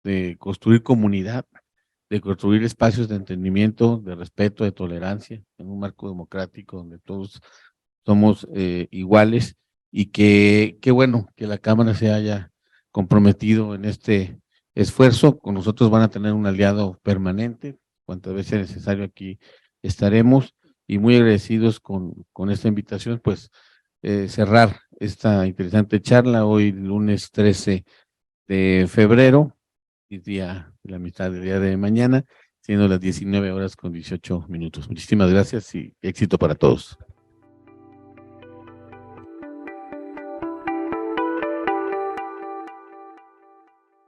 de construir comunidad, de construir espacios de entendimiento, de respeto, de tolerancia, en un marco democrático donde todos somos iguales, y qué bueno que la Cámara se haya comprometido en este esfuerzo. Con nosotros van a tener un aliado permanente, cuantas veces sea necesario aquí estaremos, y muy agradecidos con esta invitación, pues cerrar esta interesante charla hoy lunes 13 de febrero, día de la mitad del día de mañana, siendo las 19:18. Muchísimas gracias y éxito para todos.